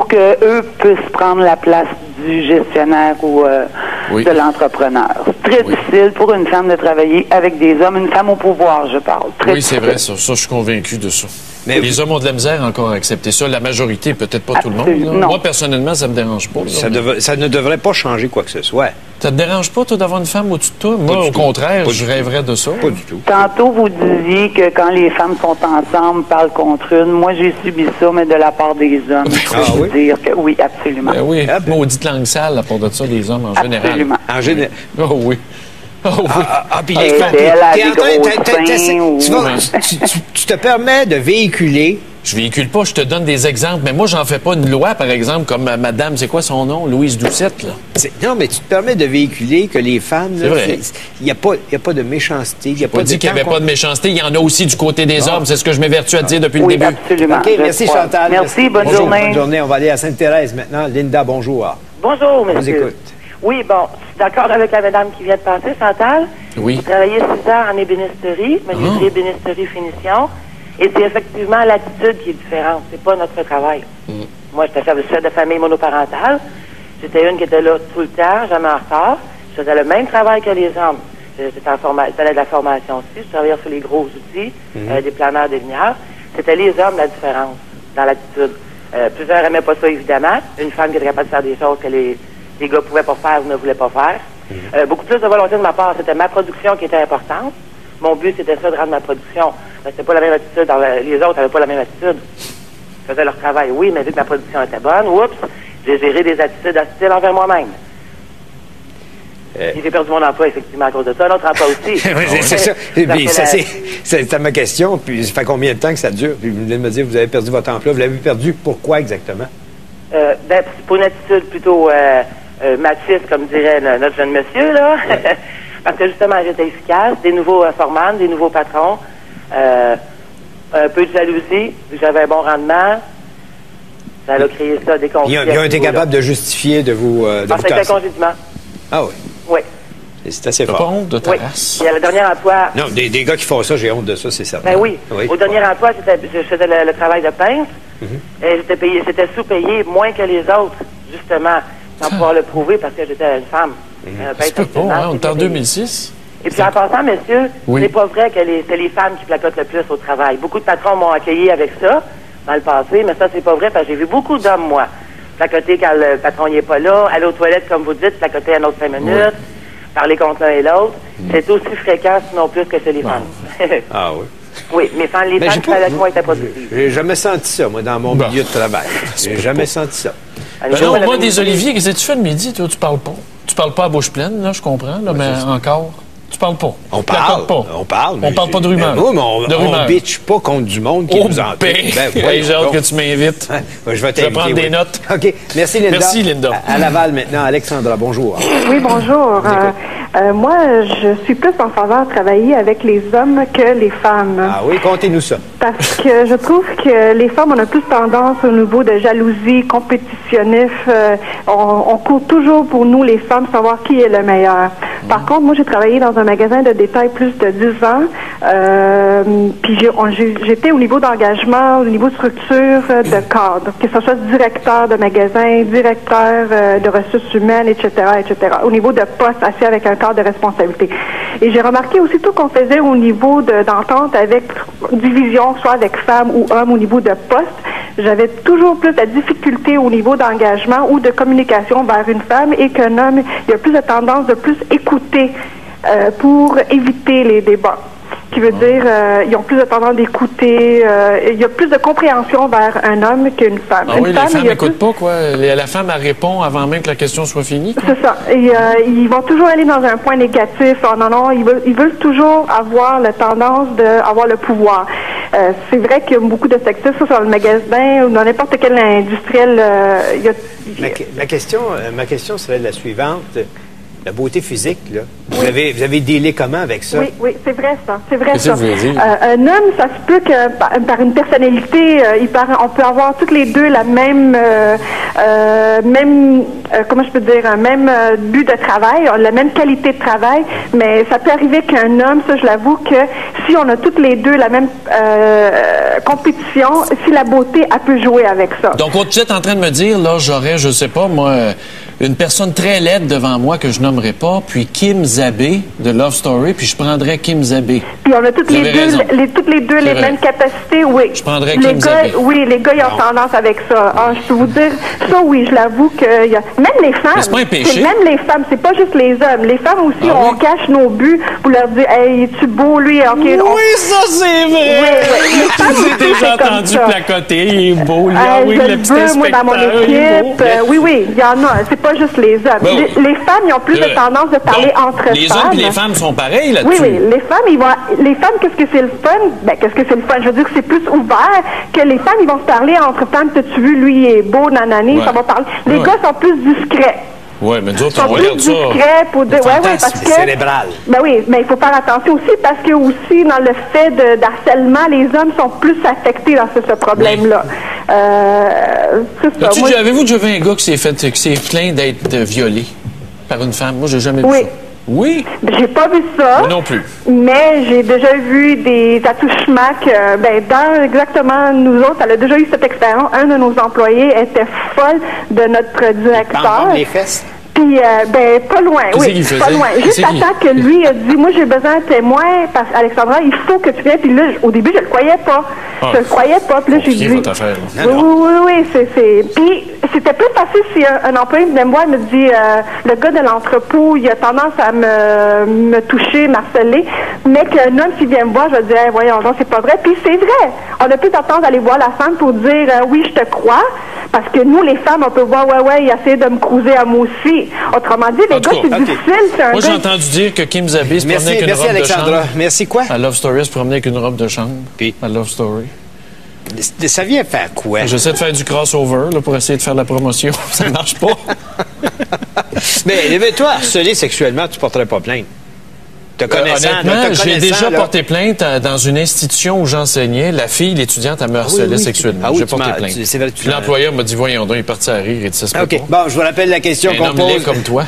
que eux puissent prendre la place du gestionnaire ou de l'entrepreneur. C'est très difficile pour une femme de travailler avec des hommes, une femme au pouvoir, je parle. Très c'est vrai, ça, je suis convaincu de ça. Mais les hommes ont de la misère encore à accepter ça. La majorité, peut-être pas tout le monde. Moi, personnellement, ça me dérange pas. Ça ne devrait pas changer quoi que ce soit. Ça te dérange pas, toi, d'avoir une femme au-dessus de toi? Moi, au contraire, je rêverais de ça. Pas du tout. Tantôt, vous disiez que quand les femmes sont ensemble, parlent contre une. Moi, j'ai subi ça, mais de la part des hommes. Je peux dire que oui, absolument. Ben oui, maudite langue sale, à part de ça, les hommes en général. Absolument. En général. Oh oui. Oh oui. Puis tu te permets de véhiculer. Je véhicule pas, je te donne des exemples. Mais moi, j'en fais pas une loi, par exemple, comme madame, c'est quoi son nom? Louise Doucette, là. Non, mais tu te permets de véhiculer que les femmes... Il n'y a pas de méchanceté. Il n'y a pas dit qu'il n'y avait pas de méchanceté. Il y en a aussi du côté des hommes. C'est ce que je m'évertue à dire depuis le début. Absolument. OK, merci Chantal. Merci, bonne journée. Bonne journée. On va aller à Sainte-Thérèse maintenant. Linda, bonjour. Bonjour, monsieur. On vous écoute. Oui, bon, je suis d'accord avec la madame qui vient de passer, Chantal. Oui. J'ai travaillé 6 ans en ébénisterie, menuiserie, ébénisterie, finition. Et c'est effectivement l'attitude qui est différente. C'est pas notre travail. Moi, j'étais chef de famille monoparentale. J'étais une qui était là tout le temps, jamais en retard. Je faisais le même travail que les hommes. J'avais de la formation aussi. Je travaillais sur les gros outils, des planeurs, des lumières. C'était les hommes la différence dans l'attitude. Plusieurs n'aimaient pas ça, évidemment. Une femme qui était capable de faire des choses que les gars ne pouvaient pas faire ou ne voulaient pas faire. Beaucoup plus de volonté de ma part. C'était ma production qui était importante. Mon but, c'était ça, de rendre ma production. C'était pas la même attitude. Les autres n'avaient pas la même attitude. Ils faisaient leur travail, oui, mais vu que ma production était bonne, j'ai géré des attitudes hostiles envers moi-même. J'ai perdu mon emploi, effectivement, à cause de ça. L'autre emploi aussi. C'est ça. C'est ma question. Puis, ça fait combien de temps que ça dure? Puis, vous venez de me dire que vous avez perdu votre emploi. Vous l'avez perdu pourquoi exactement? Pour une attitude plutôt machiste, comme dirait notre jeune monsieur, là. Parce que, justement, j'étais efficace. Des nouveaux formands, des nouveaux patrons. Un peu de jalousie. J'avais un bon rendement. Ça a créé ça, des conflits. Ils ont été capables de justifier de vous... C'était un congédiement. Ah oui? Oui. C'est assez fort. T'as pas honte de ta race? Et à le dernier emploi... Non, des gars qui font ça, j'ai honte de ça, c'est certain. Ben oui. Au dernier emploi, je faisais le travail de peintre. Et j'étais sous-payé moins que les autres, justement, sans pouvoir le prouver parce que j'étais une femme. C'est pas bon, hein? On est en 2006. Et puis en passant, messieurs, c'est pas vrai que c'est les femmes qui placotent le plus au travail. Beaucoup de patrons m'ont accueilli avec ça dans le passé, mais ça, c'est pas vrai parce que j'ai vu beaucoup d'hommes, moi, placoter quand le patron n'est pas là, aller aux toilettes, comme vous dites, placoter un autre 5 minutes, parler contre l'un et l'autre. C'est aussi fréquent, sinon plus que chez les femmes. Ah oui? Oui, mais les femmes qui travaillent avec moi étaient productives. J'ai jamais senti ça, moi, dans mon milieu de travail. J'ai jamais senti ça. Non, moi, des Olivier, qu'est-ce que tu fais le midi, toi? Tu parles pas. Tu parles pas à bouche pleine, là, je comprends, là, mais encore. Tu parles pas. On parle. On parle. On parle pas de rumeurs. Oui, mais on bitche pas contre du monde qui nous entoure. J'ai hâte que tu m'invites. Je vais prendre des notes. OK. Merci, Linda. Merci, Linda. À Laval, maintenant. Alexandra, bonjour. Oui, bonjour. Moi, je suis plus en faveur de travailler avec les hommes que les femmes. Ah oui, contez-nous ça. Parce que je trouve que les femmes, on a plus tendance au niveau de jalousie, compétitionnif. On court toujours pour nous, les femmes, savoir qui est le meilleur. Par contre, moi, j'ai travaillé dans un magasin de détail plus de 10 ans. Puis j'étais au niveau d'engagement, au niveau de structure de cadre, que ce soit directeur de magasin, directeur de ressources humaines, etc., etc. Au niveau de poste assis avec un cadre de responsabilité. Et j'ai remarqué aussitôt qu'on faisait au niveau d'entente avec division, soit avec femmes ou hommes, au niveau de poste, j'avais toujours plus de difficultés au niveau d'engagement ou de communication vers une femme et qu'un homme, il y a plus de tendance de plus écouter pour éviter les débats. Qui veut dire, ils ont plus de tendance d'écouter, il y a plus de compréhension vers un homme qu'une femme. Ah oui, les femmes n'écoutent pas, quoi. La femme, elle répond avant même que la question soit finie. C'est ça. Et ils vont toujours aller dans un point négatif. Oh, non, ils veulent toujours avoir la tendance d'avoir le pouvoir. C'est vrai qu'il y a beaucoup de sexisme sur le magasin ou dans n'importe quel industriel. Ma question serait la suivante. La beauté physique, là. Vous avez dealé comment avec ça? Oui, c'est vrai ça. C'est vrai ça. Un homme, ça se peut que par une personnalité, on peut avoir toutes les deux la même, comment je peux dire, un même but de travail, la même qualité de travail, mais ça peut arriver qu'un homme, ça je l'avoue, que si on a toutes les deux la même compétition, si la beauté, elle peut jouer avec ça. Donc, tu es en train de me dire, là, j'aurais, je sais pas, moi, une personne très laide devant moi que je nommerai pas, puis Kim Zabé de Love Story, puis je prendrais Kim Zabé. Puis on a toutes les deux les mêmes capacités, oui. Je prendrais Kim Zabé. Oui, les gars, ils ont tendance avec ça. Ah, je peux vous dire, ça, oui, je l'avoue que même les femmes. Mais c'est pas un péché. Même les femmes, c'est pas juste les hommes. Les femmes aussi, on cache nos buts pour leur dire, hey, es-tu beau, lui? Okay, oui, ça, c'est vrai! Oui. J'ai déjà entendu placoter, il est beau, lui. Oui, le petit inspecteur, moi, dans mon équipe. Oui, il y en a. C'est pas juste les hommes. Les femmes, ils ont plus de tendance de parler entre femmes. Les hommes et les femmes sont pareils là-dessus. Oui, les femmes, qu'est-ce que c'est le fun? Ben, qu'est-ce que c'est le fun? Je veux dire que c'est plus ouvert que les femmes, ils vont se parler entre femmes. T'as-tu vu, lui, il est beau, nanani, ça va parler. Les gars sont plus discrets. Oui, mais nous autres, on regarde ça. Pour dire, parce que, cérébral. Ben oui, mais il faut faire attention aussi parce que aussi dans le fait d'harcèlement, les hommes sont plus affectés dans ce problème-là. C'est ça. Avez-vous déjà vu un gars qui s'est plaint d'être violé par une femme? Moi, j'ai jamais vu ça. Oui? J'ai pas vu ça. Moi non plus. Mais j'ai déjà vu des attouchements que, exactement, nous autres, elle a déjà eu cette expérience. Un de nos employés était folle de notre directeur. Les fesses? Puis, pas loin, oui, pas loin. Juste à temps que lui a dit, moi, j'ai besoin de témoins, parce qu'Alexandra, il faut que tu viennes. Puis là, au début, je le croyais pas. Je le croyais pas. Puis là, j'ai dit, oui, c'est... Puis, c'était plus facile si un employé venait me voir et me dit, le gars de l'entrepôt, il a tendance à me toucher, m'harceler. Mais qu'un homme, s'il vient me voir, je vais dire, voyons, non, c'est pas vrai. Puis c'est vrai. On a plus tendance d'aller voir la femme pour dire, oui, je te crois. Parce que nous, les femmes, on peut voir, il essaie de me cruiser à moi aussi. Autrement dit, les gars, c'est difficile. Moi, j'ai entendu dire que Kim Zabé se promenait avec une robe Alexandra. de chambre. Merci quoi? À Love Story, se promenait avec une robe de chambre. Puis? À Love Story. Ça vient faire quoi? J'essaie de faire du crossover là, pour essayer de faire de la promotion. Ça marche pas. Mais toi, harcelé sexuellement, tu porterais pas plainte. Honnêtement, j'ai déjà porté plainte dans une institution où j'enseignais. La fille, l'étudiante, elle me harcelait sexuellement. J'ai porté plainte. L'employeur m'a dit, voyons donc, il est parti à rire et dit, ça se peut pas. Bon, je vous rappelle la question qu'on pose. Un homme comme toi.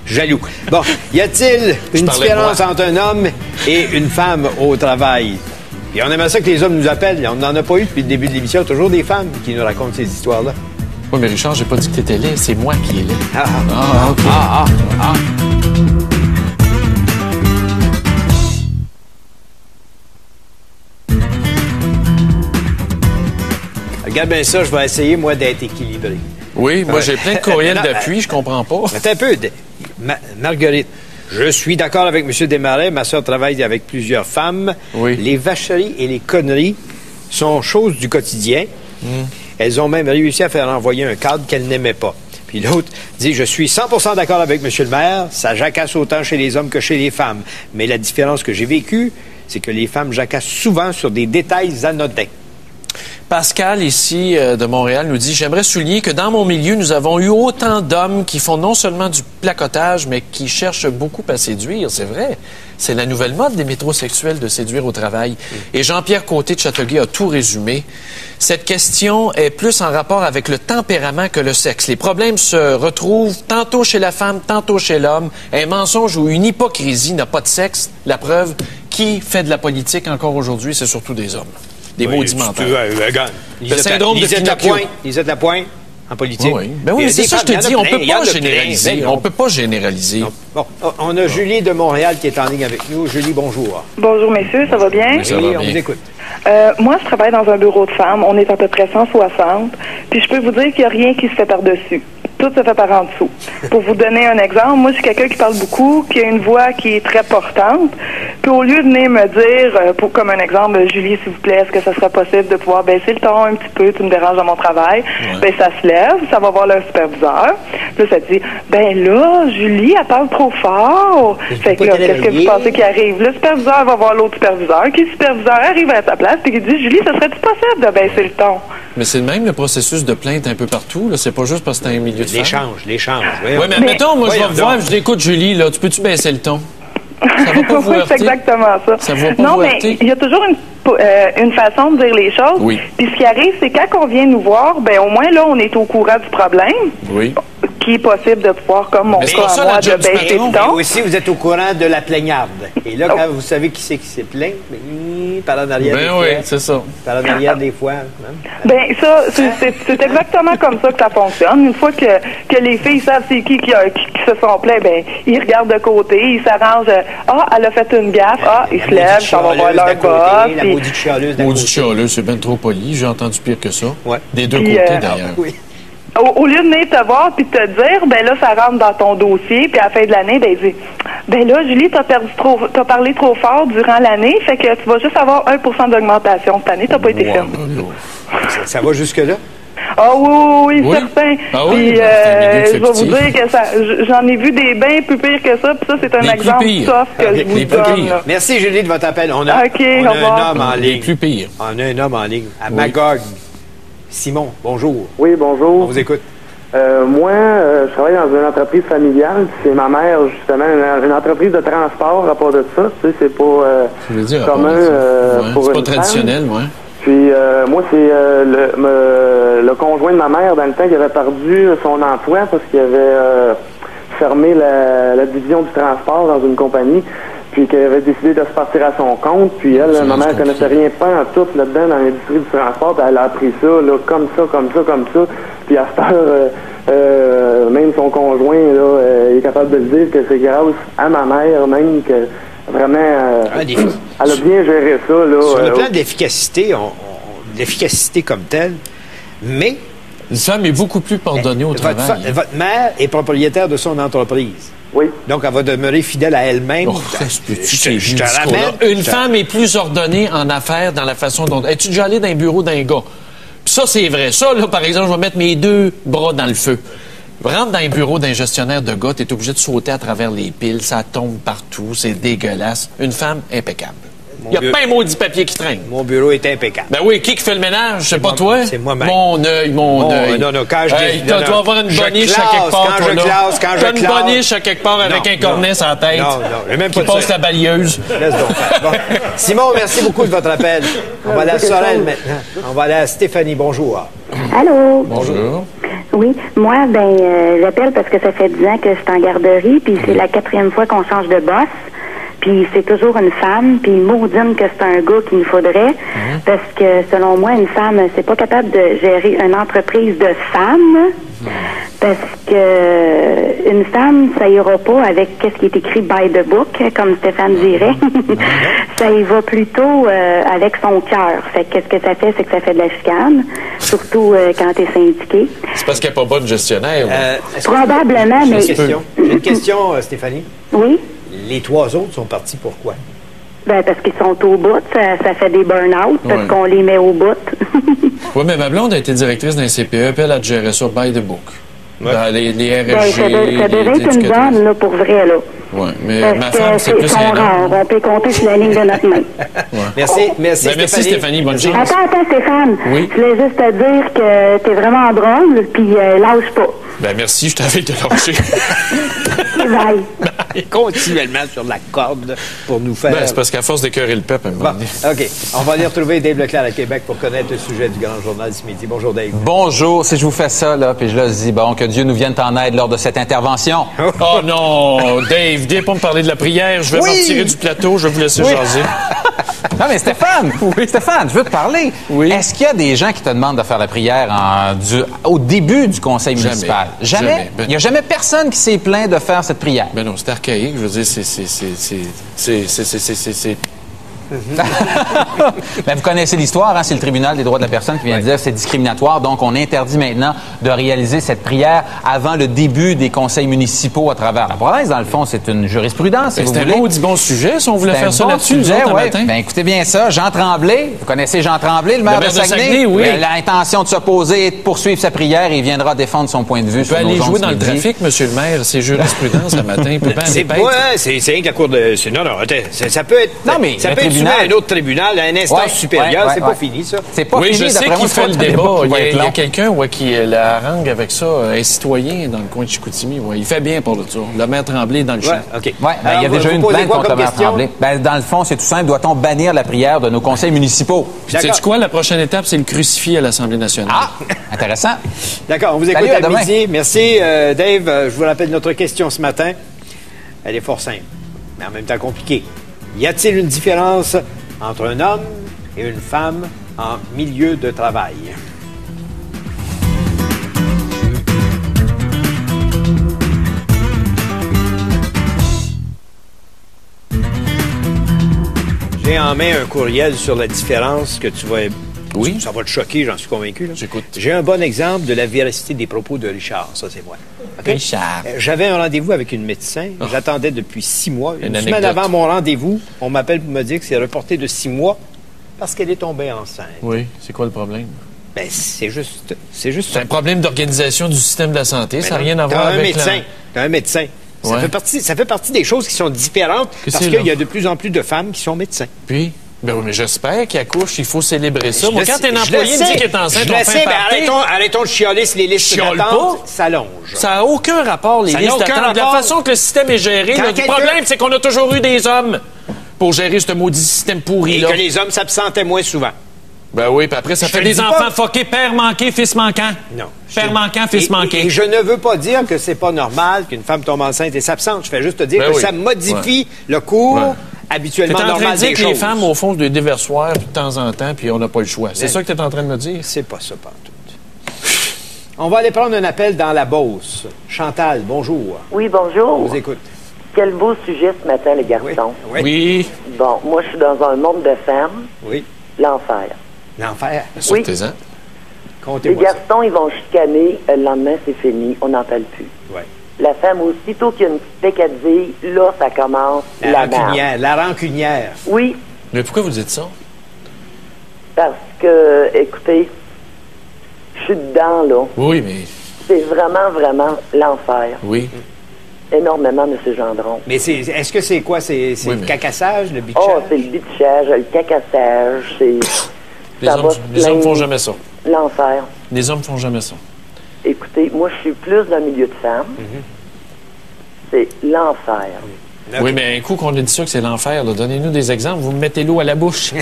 Jaloux. Bon, y a-t-il une différence entre un homme et une femme au travail? Et on aimerait ça que les hommes nous appellent. On n'en a pas eu depuis le début de l'émission. Toujours des femmes qui nous racontent ces histoires-là. Oui, mais Richard, j'ai pas dit que t'étais laid. C'est moi qui est laid. OK. Regarde bien ça, je vais essayer, moi, d'être équilibré. Oui, moi, j'ai plein de courriels d'appui, je comprends pas. Attends un peu. Marguerite, je suis d'accord avec M. Desmarais. Ma soeur travaille avec plusieurs femmes. Oui. Les vacheries et les conneries sont choses du quotidien. Elles ont même réussi à faire envoyer un cadre qu'elles n'aimaient pas. Puis l'autre dit, je suis 100% d'accord avec M. le maire, ça jacasse autant chez les hommes que chez les femmes. Mais la différence que j'ai vécue, c'est que les femmes jacassent souvent sur des détails anodins. Pascal, ici, de Montréal, nous dit « J'aimerais souligner que dans mon milieu, nous avons eu autant d'hommes qui font non seulement du placotage, mais qui cherchent beaucoup à séduire. » C'est vrai. C'est la nouvelle mode des métrosexuels de séduire au travail. Et Jean-Pierre Côté de Châteauguay a tout résumé. Cette question est plus en rapport avec le tempérament que le sexe. Les problèmes se retrouvent tantôt chez la femme, tantôt chez l'homme. Un mensonge ou une hypocrisie n'a pas de sexe. La preuve, qui fait de la politique encore aujourd'hui, c'est surtout des hommes. Des maudits menteurs. Le syndrome de Pinocchio. Lisette Lapointe, en politique. Oui. Ben oui, c'est ça que je te dis. On ne peut pas généraliser. On peut pas généraliser. Bon, on a Julie de Montréal qui est en ligne avec nous. Julie, bonjour. Bonjour, messieurs. Ça va bien? Oui, ça va bien. On vous écoute. Moi, je travaille dans un bureau de femmes. On est à peu près 160. Puis je peux vous dire qu'il n'y a rien qui se fait par-dessus. Tout se fait par en dessous. Pour vous donner un exemple, moi, je suis quelqu'un qui parle beaucoup, qui a une voix qui est très portante. Puis au lieu de venir me dire, comme un exemple, Julie, s'il vous plaît, est-ce que ça serait possible de pouvoir baisser le ton un petit peu, tu me déranges dans mon travail, ben ça se lève, ça va voir le superviseur. Puis là, ça dit, ben là, Julie, elle parle trop fort. Fait que là, qu'est-ce que vous pensez qui arrive? Le superviseur va voir l'autre superviseur, qui le superviseur arrive à sa place, puis qui dit, Julie, ça serait-tu possible de baisser le ton? Mais c'est le même le processus de plainte un peu partout. Là. C'est pas juste parce que c'est un milieu de femmes. L'échange. Oui, mais admettons, moi, je vais te voir, je dis, écoute, Julie, là, tu peux-tu baisser le ton? Ça va pas vous heurter? C'est exactement ça. Ça va pas non, vous mais heurter? il y a toujours une façon de dire les choses. Oui. Puis ce qui arrive, c'est quand on vient nous voir, ben au moins, là, on est au courant du problème. Oui. Qui est possible de pouvoir, comme mon cas à moi, de baisser le ton. Mais aussi, vous êtes au courant de la plaignarde. Et là, quand vous savez qui c'est qui s'est plaint, par en arrière des fois. Ben oui, c'est ça. Par en arrière des fois. Ben ça, c'est exactement comme ça que ça fonctionne. Une fois que les filles savent c'est qui se sont plaints, ben ils regardent de côté, ils s'arrangent. Ah, elle a fait une gaffe. Ah, ils se lèvent, ça va voir leur boss. La maudite chialeuse d'un côté. Maudite chialeuse, c'est bien trop poli. J'ai entendu pire que ça. Ouais. Des deux côtés, d'ailleurs. Oui. Au lieu de venir te voir puis de te dire, ben là, ça rentre dans ton dossier, puis à la fin de l'année, ben il dit, ben là, Julie, t'as parlé trop fort durant l'année, fait que tu vas juste avoir 1% d'augmentation cette année, t'as pas été ferme. Ça va jusque-là? Ah oui, certain. Ah oui, puis je vais vous dire que j'en ai vu des bien plus pires que ça, puis ça, c'est un exemple soft que je vous donne. Merci, Julie, de votre appel. On a un homme en ligne. Plus pire. On a un homme en ligne à Magog. Simon, bonjour. Oui, bonjour. On vous écoute. Moi, je travaille dans une entreprise familiale. C'est ma mère, justement, une entreprise de transport à part de ça. Tu sais, c'est pas commun pour c'est une pas traditionnel, femme. Ouais. Puis, moi, c'est le conjoint de ma mère, dans le temps, qui avait perdu son emploi parce qu'il avait fermé la division du transport dans une compagnie. Puis qu'elle avait décidé de se partir à son compte. Puis elle, ma mère, connaissait rien pas en tout là-dedans dans l'industrie du transport. Puis elle a appris ça, là, comme ça. Puis à cette heure, même son conjoint, là, il est capable de le dire que c'est grâce à ma mère même que vraiment, elle a bien géré ça. Là, sur le plan de l'efficacité, l'efficacité comme telle, mais... Une femme est beaucoup plus pardonnée au travail. Votre mère est propriétaire de son entreprise. Oui. Donc, elle va demeurer fidèle à elle-même. Je te ramène. Une femme est plus ordonnée en affaires dans la façon dont... Es-tu déjà allé dans un bureau d'un gars? Puis ça, c'est vrai. Ça, là, par exemple, je vais mettre mes deux bras dans le feu. Rentre dans un bureau d'un gestionnaire de gars, t'es obligé de sauter à travers les piles, ça tombe partout, c'est dégueulasse. Une femme impeccable. Il n'y a pas un maudit papier qui traîne. Mon bureau est impeccable. Ben oui, qui fait le ménage? C'est pas toi? C'est moi-même. Mon œil. Non, quand je dis... Tu dois avoir une boniche à quelque part, toi, là. T'as une boniche à quelque part avec un cornet sur la tête. Non, même qui passe la balayeuse. Laisse donc faire. Bon. Simon, merci beaucoup de votre appel. On va aller à Sorel maintenant. On va aller à Stéphanie. Bonjour. Allô? Bonjour. Oui, moi, j'appelle parce que ça fait 10 ans que je suis en garderie, puis c'est la 4e fois qu'on change de boss. Puis c'est toujours une femme, puis maudine que c'est un gars qu'il nous faudrait, parce que selon moi, une femme, c'est pas capable de gérer une entreprise de femmes, parce que une femme, ça ira pas avec qu'est-ce qui est écrit by the book, comme Stéphane dirait. Ça y va plutôt avec son cœur. Fait que qu'est-ce que ça fait, c'est que ça fait de la chicane, surtout quand t'es syndiqué. C'est parce qu'elle n'est pas bonne gestionnaire. Probablement, mais... J'ai une question, Stéphanie. Oui? Les 3 autres sont partis pourquoi? Ben, parce qu'ils sont au bout. Ça fait des burn-out parce qu'on les met au bout. Oui, mais ma blonde a été directrice d'un CPE, puis elle a géré ça by the book. Dans les Ben, RSG, ça devait être une bonne, là, pour vrai, là. Oui, mais Parce ma femme, c'est que plus sont un rares. homme. On peut compter sur la ligne de notre main. Ouais. Merci Stéphanie. Bonne chance. Attends, Stéphane. Oui. Je voulais juste te dire que t'es vraiment drôle, puis lâche pas. Ben merci, je t'avais de lâcher. Bye. Continuellement sur la corde pour nous faire... Ben, c'est parce qu'à force d'écœurer le peuple, à un moment donné. OK. On va aller retrouver Dave Leclerc à Québec pour connaître le sujet du Grand Journal ce midi. Bonjour, Dave. Bonjour. Si je vous fais ça, là, puis je leur dis, bon, que Dieu nous vienne en aide lors de cette intervention. Oh non! Dave, viens pas me parler de la prière. Je vais me retirer du plateau. Je vais vous laisser jaser. Non, mais Stéphane, Stéphane, je veux te parler. Oui. Est-ce qu'il y a des gens qui te demandent de faire la prière au début du conseil municipal? Jamais. Il n'y a jamais personne qui s'est plaint de faire cette prière. Ben non, c'est archaïque. Je veux dire, c'est... Ben, vous connaissez l'histoire, hein? C'est le tribunal des droits de la personne qui vient de dire que c'est discriminatoire. Donc, on interdit maintenant de réaliser cette prière avant le début des conseils municipaux à travers la province. Dans le fond, c'est une jurisprudence. Si c'est un maudit bon sujet, si on voulait faire ça là-dessus, nous autres, matin. Ben, écoutez bien ça. Jean Tremblay, vous connaissez Jean Tremblay, le maire de Saguenay? Oui. Il a l'intention de s'opposer et de poursuivre sa prière et il viendra défendre son point de vue. Il peut aller jouer dans le trafic, monsieur le maire. C'est jurisprudence ce matin. C'est rien que la cour de... Non, ça peut être... Non, mais ça peut être à un autre tribunal, à une instance supérieure. C'est pas fini, ça. C'est pas fini. Je sais qu'il fait le débat. Il y a quelqu'un qui la harangue avec ça, un citoyen dans le coin de Chicoutimi. Ouais. Il fait bien pour le tour. Le maire Tremblay dans le champ. OK. Il y a déjà eu une plainte contre le maire Tremblay. Ben, dans le fond, c'est tout simple. Doit-on bannir la prière de nos conseils municipaux? Sais-tu quoi? La prochaine étape, c'est le crucifix à l'Assemblée nationale. Ah! Intéressant. D'accord. On vous écoute à midi. Merci, Dave. Je vous rappelle notre question ce matin. Elle est fort simple, mais en même temps compliquée. Y a-t-il une différence entre un homme et une femme en milieu de travail? J'ai en main un courriel sur la différence que tu vas... Oui. Ça va te choquer, j'en suis convaincu. Là. J'écoute. J'ai un bon exemple de la véracité des propos de Richard. Ça, c'est moi. Okay? Richard. J'avais un rendez-vous avec une médecin. Oh. J'attendais depuis 6 mois. Une semaine anecdote. avant mon rendez-vous, on m'appelle pour me dire que c'est reporté de 6 mois parce qu'elle est tombée enceinte. Oui. C'est quoi le problème? Ben, c'est juste C'est un problème d'organisation du système de la santé. Ça n'a rien à voir avec T'as un médecin. Ça fait partie des choses qui sont différentes parce qu'il y a de plus en plus de femmes qui sont médecins. Puis... Ben oui, mais j'espère qu'à couche, il faut célébrer ça. Moi, quand un employé me dit qu'il est enceinte, on fait arrêtons de chialer si les listes d'attente s'allongent. Ça n'a aucun rapport, les listes d'attente. La façon que le système est géré, le problème, c'est qu'on a toujours eu des hommes pour gérer ce maudit système pourri-là. Et que les hommes s'absentaient moins souvent. Ben oui, puis après, ça fait des enfants foqués, père manqué, fils manquant. Non. Père manquant, fils manqué. Et je ne veux pas dire que c'est pas normal qu'une femme tombe enceinte et s'absente. Je fais juste te dire que ça modifie le cours habituellement normal des choses. Tu es en train de dire que les femmes, au fond, des déversoirs de temps en temps, puis on n'a pas le choix. C'est ça que tu es en train de me dire? C'est pas ça, pantoute. On va aller prendre un appel dans la Beauce. Chantal, bonjour. Oui, bonjour. On vous écoute. Quel beau sujet ce matin, les garçons. Oui. Bon, moi, je suis dans un monde de femmes. Oui. L'enfer. L'enfer? Oui. Les garçons, ils vont chicaner. Le lendemain, c'est fini. On n'en parle plus. Oui. La femme, aussitôt qu'il y a une petite peccadille, là, ça commence la rancunière. La rancunière. Oui. Mais pourquoi vous dites ça? Parce que, écoutez, je suis dedans, là. Oui, mais... C'est vraiment, vraiment l'enfer. Oui. Énormément, M. Gendron. Mais est-ce que c'est quoi? C'est le cacassage, le bitchage? Oh, c'est le bitchage, le cacassage, Les hommes font jamais ça. L'enfer. Les hommes font jamais ça. Écoutez, moi, je suis plus dans le milieu de femmes. C'est l'enfer. Okay. Oui, mais un coup qu'on a dit ça que c'est l'enfer, donnez-nous des exemples. Vous me mettez l'eau à la bouche.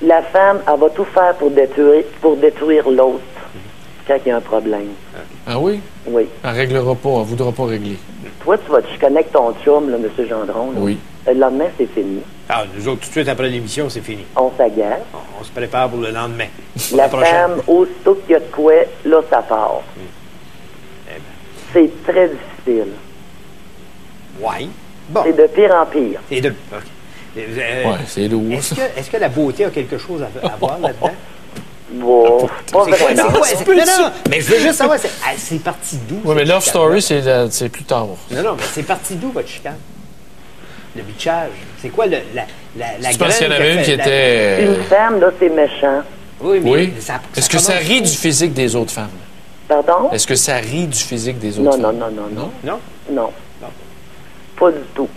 La femme, elle va tout faire pour détruire l'autre quand il y a un problème. Ah oui? Oui. Elle réglera pas, elle voudra pas régler. Toi, tu vas te chicaner avec ton chum, là, M. Gendron. Là. Oui. Le lendemain, c'est fini. Ah, nous autres, tout de suite après l'émission, c'est fini. On s'agace. On se prépare pour le lendemain. La femme, aussitôt qu'il y a de quoi, là, ça part. C'est très difficile. Oui. Bon. C'est de pire en pire. Et de... Oui, c'est lourd. Est-ce que la beauté a quelque chose à voir là-dedans? Bon, pas vraiment. Non, mais je veux juste savoir, c'est parti d'où? Oui, mais Love Story, c'est plus tard. Non, mais c'est parti d'où, votre chicane? Le bitchage. C'est quoi la je pense qu'il y en avait une qui était... Une femme, là, c'est méchant. Oui, mais... Oui. Est-ce que ça rit du physique des autres femmes? Pardon? Est-ce que ça rit du physique des autres femmes? Non. Pas du tout.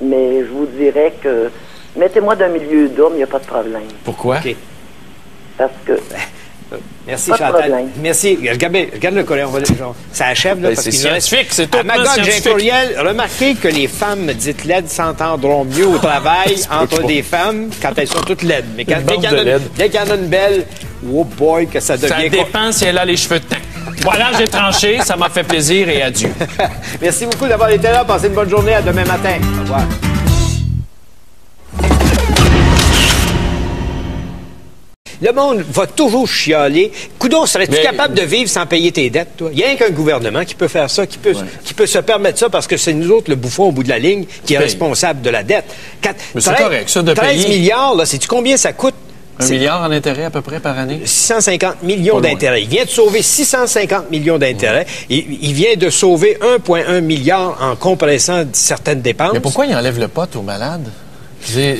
Mais je vous dirais que mettez-moi d'un milieu d'hommes, il n'y a pas de problème. Pourquoi? Okay. Parce que... Merci, Chantal. Merci. Regarde le courriel. Ça achève, là. C'est scientifique, c'est tout. Magog, j'ai un courriel. Remarquez que les femmes dites laides s'entendront mieux au travail entre des femmes quand elles sont toutes laides. Mais dès qu'il y en a une belle, oh boy, que ça devient... Ça dépend si elle a les cheveux teints. Voilà, j'ai tranché. Ça m'a fait plaisir et adieu. Merci beaucoup d'avoir été là. Passez une bonne journée. À demain matin. Au revoir. Le monde va toujours chialer. Coudon, serais-tu capable de vivre sans payer tes dettes, toi? Il n'y a qu'un gouvernement qui peut faire ça, qui peut se permettre ça, parce que c'est nous autres, le bouffon au bout de la ligne, qui est responsable de la dette. Mais c'est correct, ça, de 13 payer... milliards, là, sais-tu combien ça coûte? 1 milliard en intérêt à peu près par année? 650 millions d'intérêts. Il vient de sauver 650 millions d'intérêts. Il vient de sauver 1,1 milliard en compressant certaines dépenses. Mais pourquoi il enlève le pot aux malades?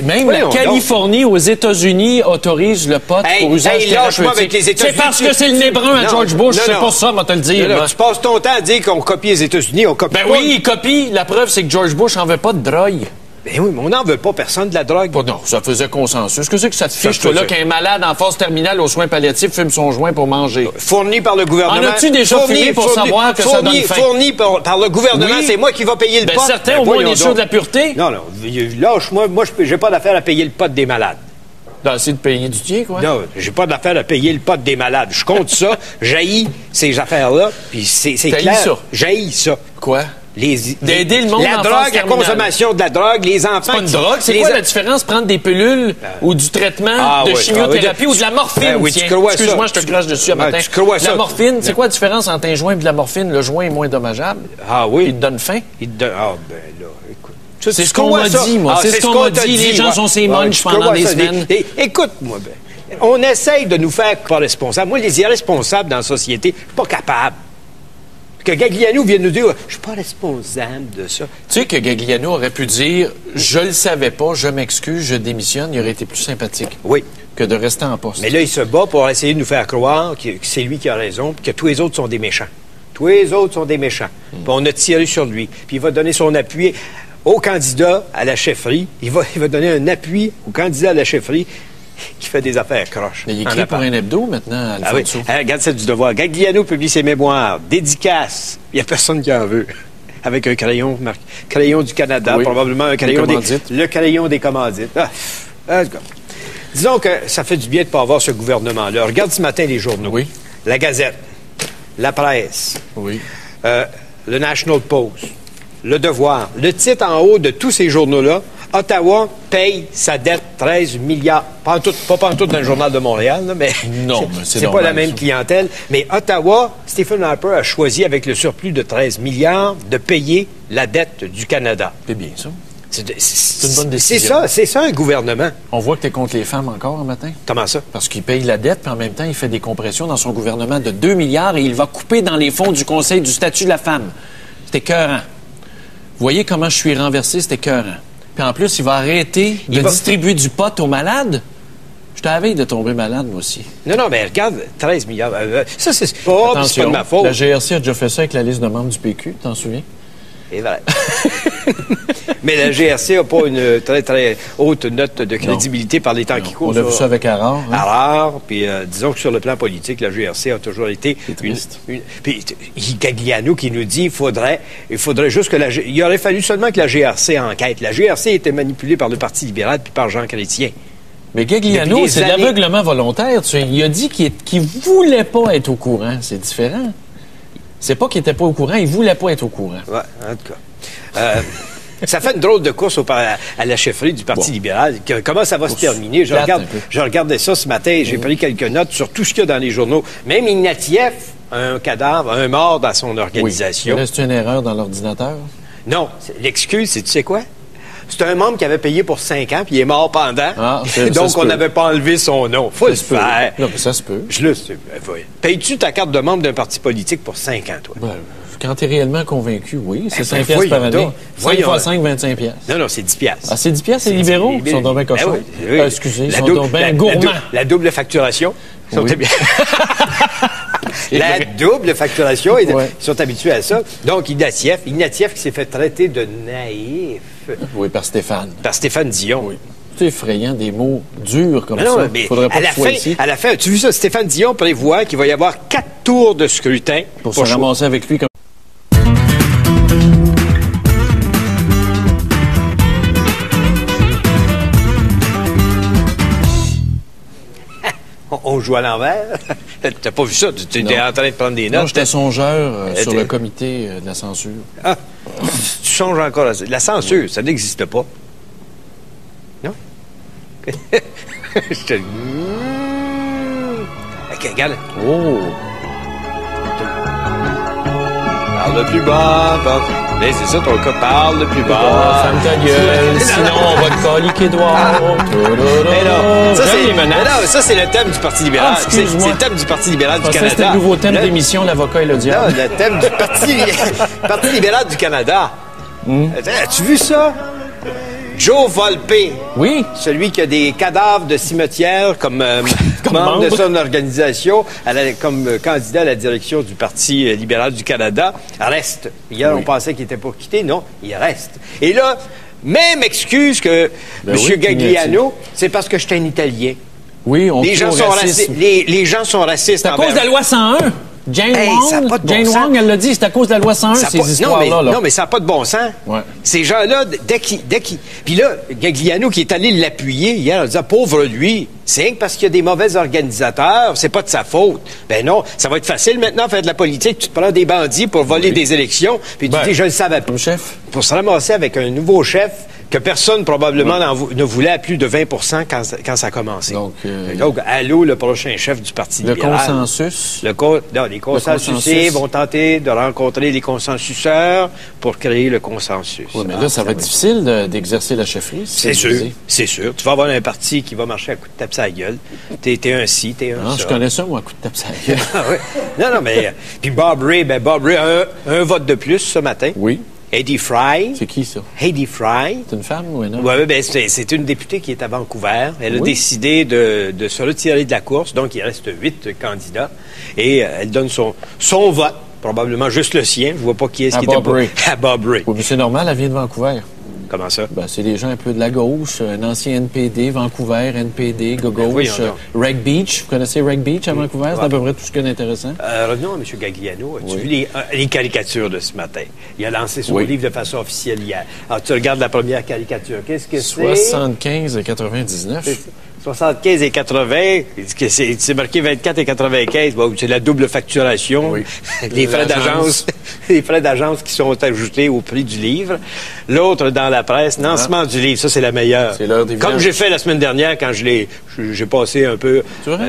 Même la Californie aux États-Unis autorise le pot pour usage thérapeutique. C'est parce que c'est le nez brun à George Bush, c'est pour ça, on va te le dire. Tu passes ton temps à dire qu'on copie les États-Unis, on copie pas. Oui, il copie. La preuve, c'est que George Bush n'en veut pas de drogue. Ben oui, mais on n'en veut pas personne de la drogue. Non, ça faisait consensus. Qu'est-ce que ça te fiche, toi, là, qu'un malade en phase terminale aux soins palliatifs fume son joint pour manger? Fourni par le gouvernement. En as-tu déjà fumé pour savoir que ça donne faim? Fourni par le gouvernement, c'est moi qui va payer le pot. Certains, au moins, on est sûr de la pureté. Non, lâche-moi. Moi, j'ai pas d'affaire à payer le pot des malades. D'essayer de payer du tien, quoi? Non, j'ai pas d'affaire à payer le pot des malades. Je compte ça, j'haïs ces affaires-là, puis c'est clair. Ça? J'haïs ça. Quoi? D'aider le monde la drogue, la consommation de la drogue, les enfants... C'est pas une drogue, c'est quoi la différence? Prendre des pilules ou du traitement de chimiothérapie ou de la morphine? Oui, tu crois ça. Excuse-moi, je te crache dessus à matin. Tu crois ça. La morphine, c'est quoi la différence entre un joint et de la morphine? Le joint est moins dommageable. Ah oui? Il te donne faim? Ah ben là, écoute... C'est ce qu'on m'a dit, moi. C'est ce qu'on m'a dit. Les gens sont ces munchs pendant des semaines. Écoute-moi, on essaye de nous faire pas responsables. Moi, les irresponsables dans la société, je suis pas capable. Que Gagliano vienne nous dire « Je suis pas responsable de ça ». Tu sais que Gagliano aurait pu dire « Je le savais pas, je m'excuse, je démissionne ». Il aurait été plus sympathique. Oui. Que de rester en poste. Mais là, il se bat pour essayer de nous faire croire que c'est lui qui a raison et que tous les autres sont des méchants. Tous les autres sont des méchants. Puis on a tiré sur lui. Puis il va donner son appui au candidat à la chefferie. Il va donner un appui au candidat à la chefferie qui fait des affaires croches. Mais il écrit pour un hebdo maintenant, Alfonso. Ah oui. Regarde celle du Devoir. Gagliano publie ses mémoires. Dédicace. Il n'y a personne qui en veut. Avec un crayon du Canada, probablement un crayon le crayon des commandites. Disons que ça fait du bien de ne pas avoir ce gouvernement-là. Regarde ce matin les journaux. Oui. La Gazette, la Presse, le National Post, le Devoir. Le titre en haut de tous ces journaux-là, Ottawa paye sa dette 13 milliards. Pas pantoute dans le Journal de Montréal, là, mais non, c'est pas la même clientèle. Mais Ottawa, Stephen Harper a choisi, avec le surplus de 13 milliards, de payer la dette du Canada. C'est bien ça. C'est une bonne décision. C'est ça un gouvernement. On voit que tu es contre les femmes encore un matin. Comment ça? Parce qu'il paye la dette, puis en même temps, il fait des compressions dans son gouvernement de 2 milliards et il va couper dans les fonds du Conseil du statut de la femme. C'est écœurant. Vous voyez comment je suis renversé? C'est écœurant. Puis en plus, il va arrêter de distribuer du pot aux malades. Je t'avais de tomber malade, moi aussi. Non, mais regarde, 13 milliards. Ça, c'est pas de ma faute. La GRC a déjà fait ça avec la liste de membres du PQ, t'en souviens? C'est vrai. Mais la GRC n'a pas une très, très haute note de crédibilité par les temps qui courent. On a vu ça avec Harard. Harard, puis disons que sur le plan politique, la GRC a toujours été puis Gagliano qui nous dit il faudrait juste que il aurait fallu seulement que la GRC enquête. La GRC était manipulée par le Parti libéral puis par Jean Chrétien. Mais Gagliano, c'est de l'aveuglement volontaire. Il a dit qu'il ne voulait pas être au courant. C'est différent. C'est pas qu'il n'était pas au courant, il voulait pas être au courant. Oui, en tout cas. Ça fait une drôle de course à la chefferie du Parti libéral. Comment ça va se terminer? Je regardais ça ce matin et j'ai pris quelques notes sur tout ce qu'il y a dans les journaux. Même Ignatieff a un cadavre, un mort dans son organisation. Oui. Reste une erreur dans l'ordinateur? Non. L'excuse, c'est tu sais quoi? C'est un membre qui avait payé pour 5 ans, puis il est mort pendant. Donc, on n'avait pas enlevé son nom. Faut le faire. Non, mais ça se peut. Je le sais. Payes-tu ta carte de membre d'un parti politique pour 5 ans, toi? Quand tu es réellement convaincu, oui. C'est 5 piastres par année. 5 fois 5, 25 piastres. Non, c'est 10 piastres. Ah, c'est 10 piastres, les libéraux? Ils sont donc bien cochons. Excusez, ils sont donc bien gourmands. La double facturation. Ils sont bien. La double facturation, ils sont habitués à ça. Donc, Ignatieff qui s'est fait traiter de naïf. Oui, par Stéphane. Par Stéphane Dion. Oui. C'est effrayant, des mots durs comme ça. Mais faudrait pas à la fin, as-tu vu ça? Stéphane Dion prévoit qu'il va y avoir 4 tours de scrutin. Pour se ramasser avec lui comme... On joue à l'envers. T'as pas vu ça? Tu étais en train de prendre des notes. Non, j'étais songeur sur le comité de la censure. Ah, tu songes encore à ça. La censure, ça n'existe pas. Non? Je te... OK, regarde. Oh! Parle plus bas. Mais c'est ça, ton cas, parle plus bas. Ferme ta gueule, sinon on va te caliquer droit. Ça, c'est le thème du Parti libéral. C'est le thème du Parti libéral du Canada. C'est le nouveau thème d'émission, l'avocat et le diable. Non, le thème du Parti libéral du Canada. As-tu vu ça? Joe Volpe. Oui. Celui qui a des cadavres de cimetière comme membre de son organisation, comme candidat à la direction du Parti libéral du Canada, reste. Hier, on pensait qu'il n'était pas quitté. Non, il reste. Et là, même excuse que M. Gagliano, c'est parce que je suis un Italien. Oui, on les gens sont racistes. Les gens sont racistes. C'est à cause de la loi 101. Jane Wong, elle l'a dit, c'est à cause de la loi 101, ces histoires-là. Non, mais ça n'a pas de bon sens. Ouais. Ces gens-là, dès qu'ils... Puis là, Gagliano, qui est allé l'appuyer hier, en disant, pauvre lui, c'est rien que parce qu'il y a des mauvais organisateurs, c'est pas de sa faute. Ben non, ça va être facile maintenant, faire de la politique. Tu te prends des bandits pour voler des élections, puis tu dis, je le savais pas. Chef. Pour se ramasser avec un nouveau chef que personne probablement ne voulait à plus de 20 quand ça a commencé. Donc, allô, le prochain chef du Parti libéral. Le consensus. Les consensusés vont tenter de rencontrer les consensuseurs pour créer le consensus. Oui, mais là, ça va être difficile d'exercer la chefferie. C'est sûr, c'est sûr. Tu vas avoir un parti qui va marcher à coups de tape sur la gueule. T'es un ci, t'es un ça. Non, je connais ça, moi, à coups de tape sur la gueule. Non, mais... Puis Bob Ray, un vote de plus ce matin. Oui. Heidi Fry. C'est qui, ça? Heidi Fry. C'est une femme ou un homme? Oui, c'est une députée qui est à Vancouver. Elle a décidé de se retirer de la course. Donc, il reste 8 candidats. Et elle donne son vote, probablement juste le sien. Je vois pas qui est-ce qui était pas... À Bob Ray. Oui, mais c'est normal, elle vient de Vancouver. Comment ça? Ben, c'est des gens un peu de la gauche, un ancien NPD, Vancouver, NPD, gauche, Reg Beach. Vous connaissez Reg Beach à Vancouver? C'est à peu près tout ce qu'il y a d'intéressant. Revenons à M. Gagliano. As-tu vu les caricatures de ce matin? Il a lancé son livre de façon officielle hier. Alors, tu regardes la première caricature. Qu'est-ce que c'est? 75 et 99. 75 et 80, c'est marqué 24 et 95. Bon, c'est la double facturation. Oui. Les frais d'agence qui sont ajoutés au prix du livre. L'autre, dans la presse, lancement du livre. Ça, c'est la meilleure. C'est l'heure des Comme j'ai fait la semaine dernière quand j'ai passé un peu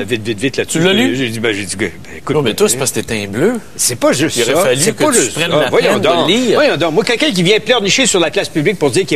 vite là-dessus. Tu l'as lu? J'ai dit, écoute. Non, mais toi, c'est parce que t'es un bleu. C'est pas juste ça. C'est pas juste ça. Voyons donc. Moi, quelqu'un qui vient pleurnicher sur la classe publique pour dire qu'il est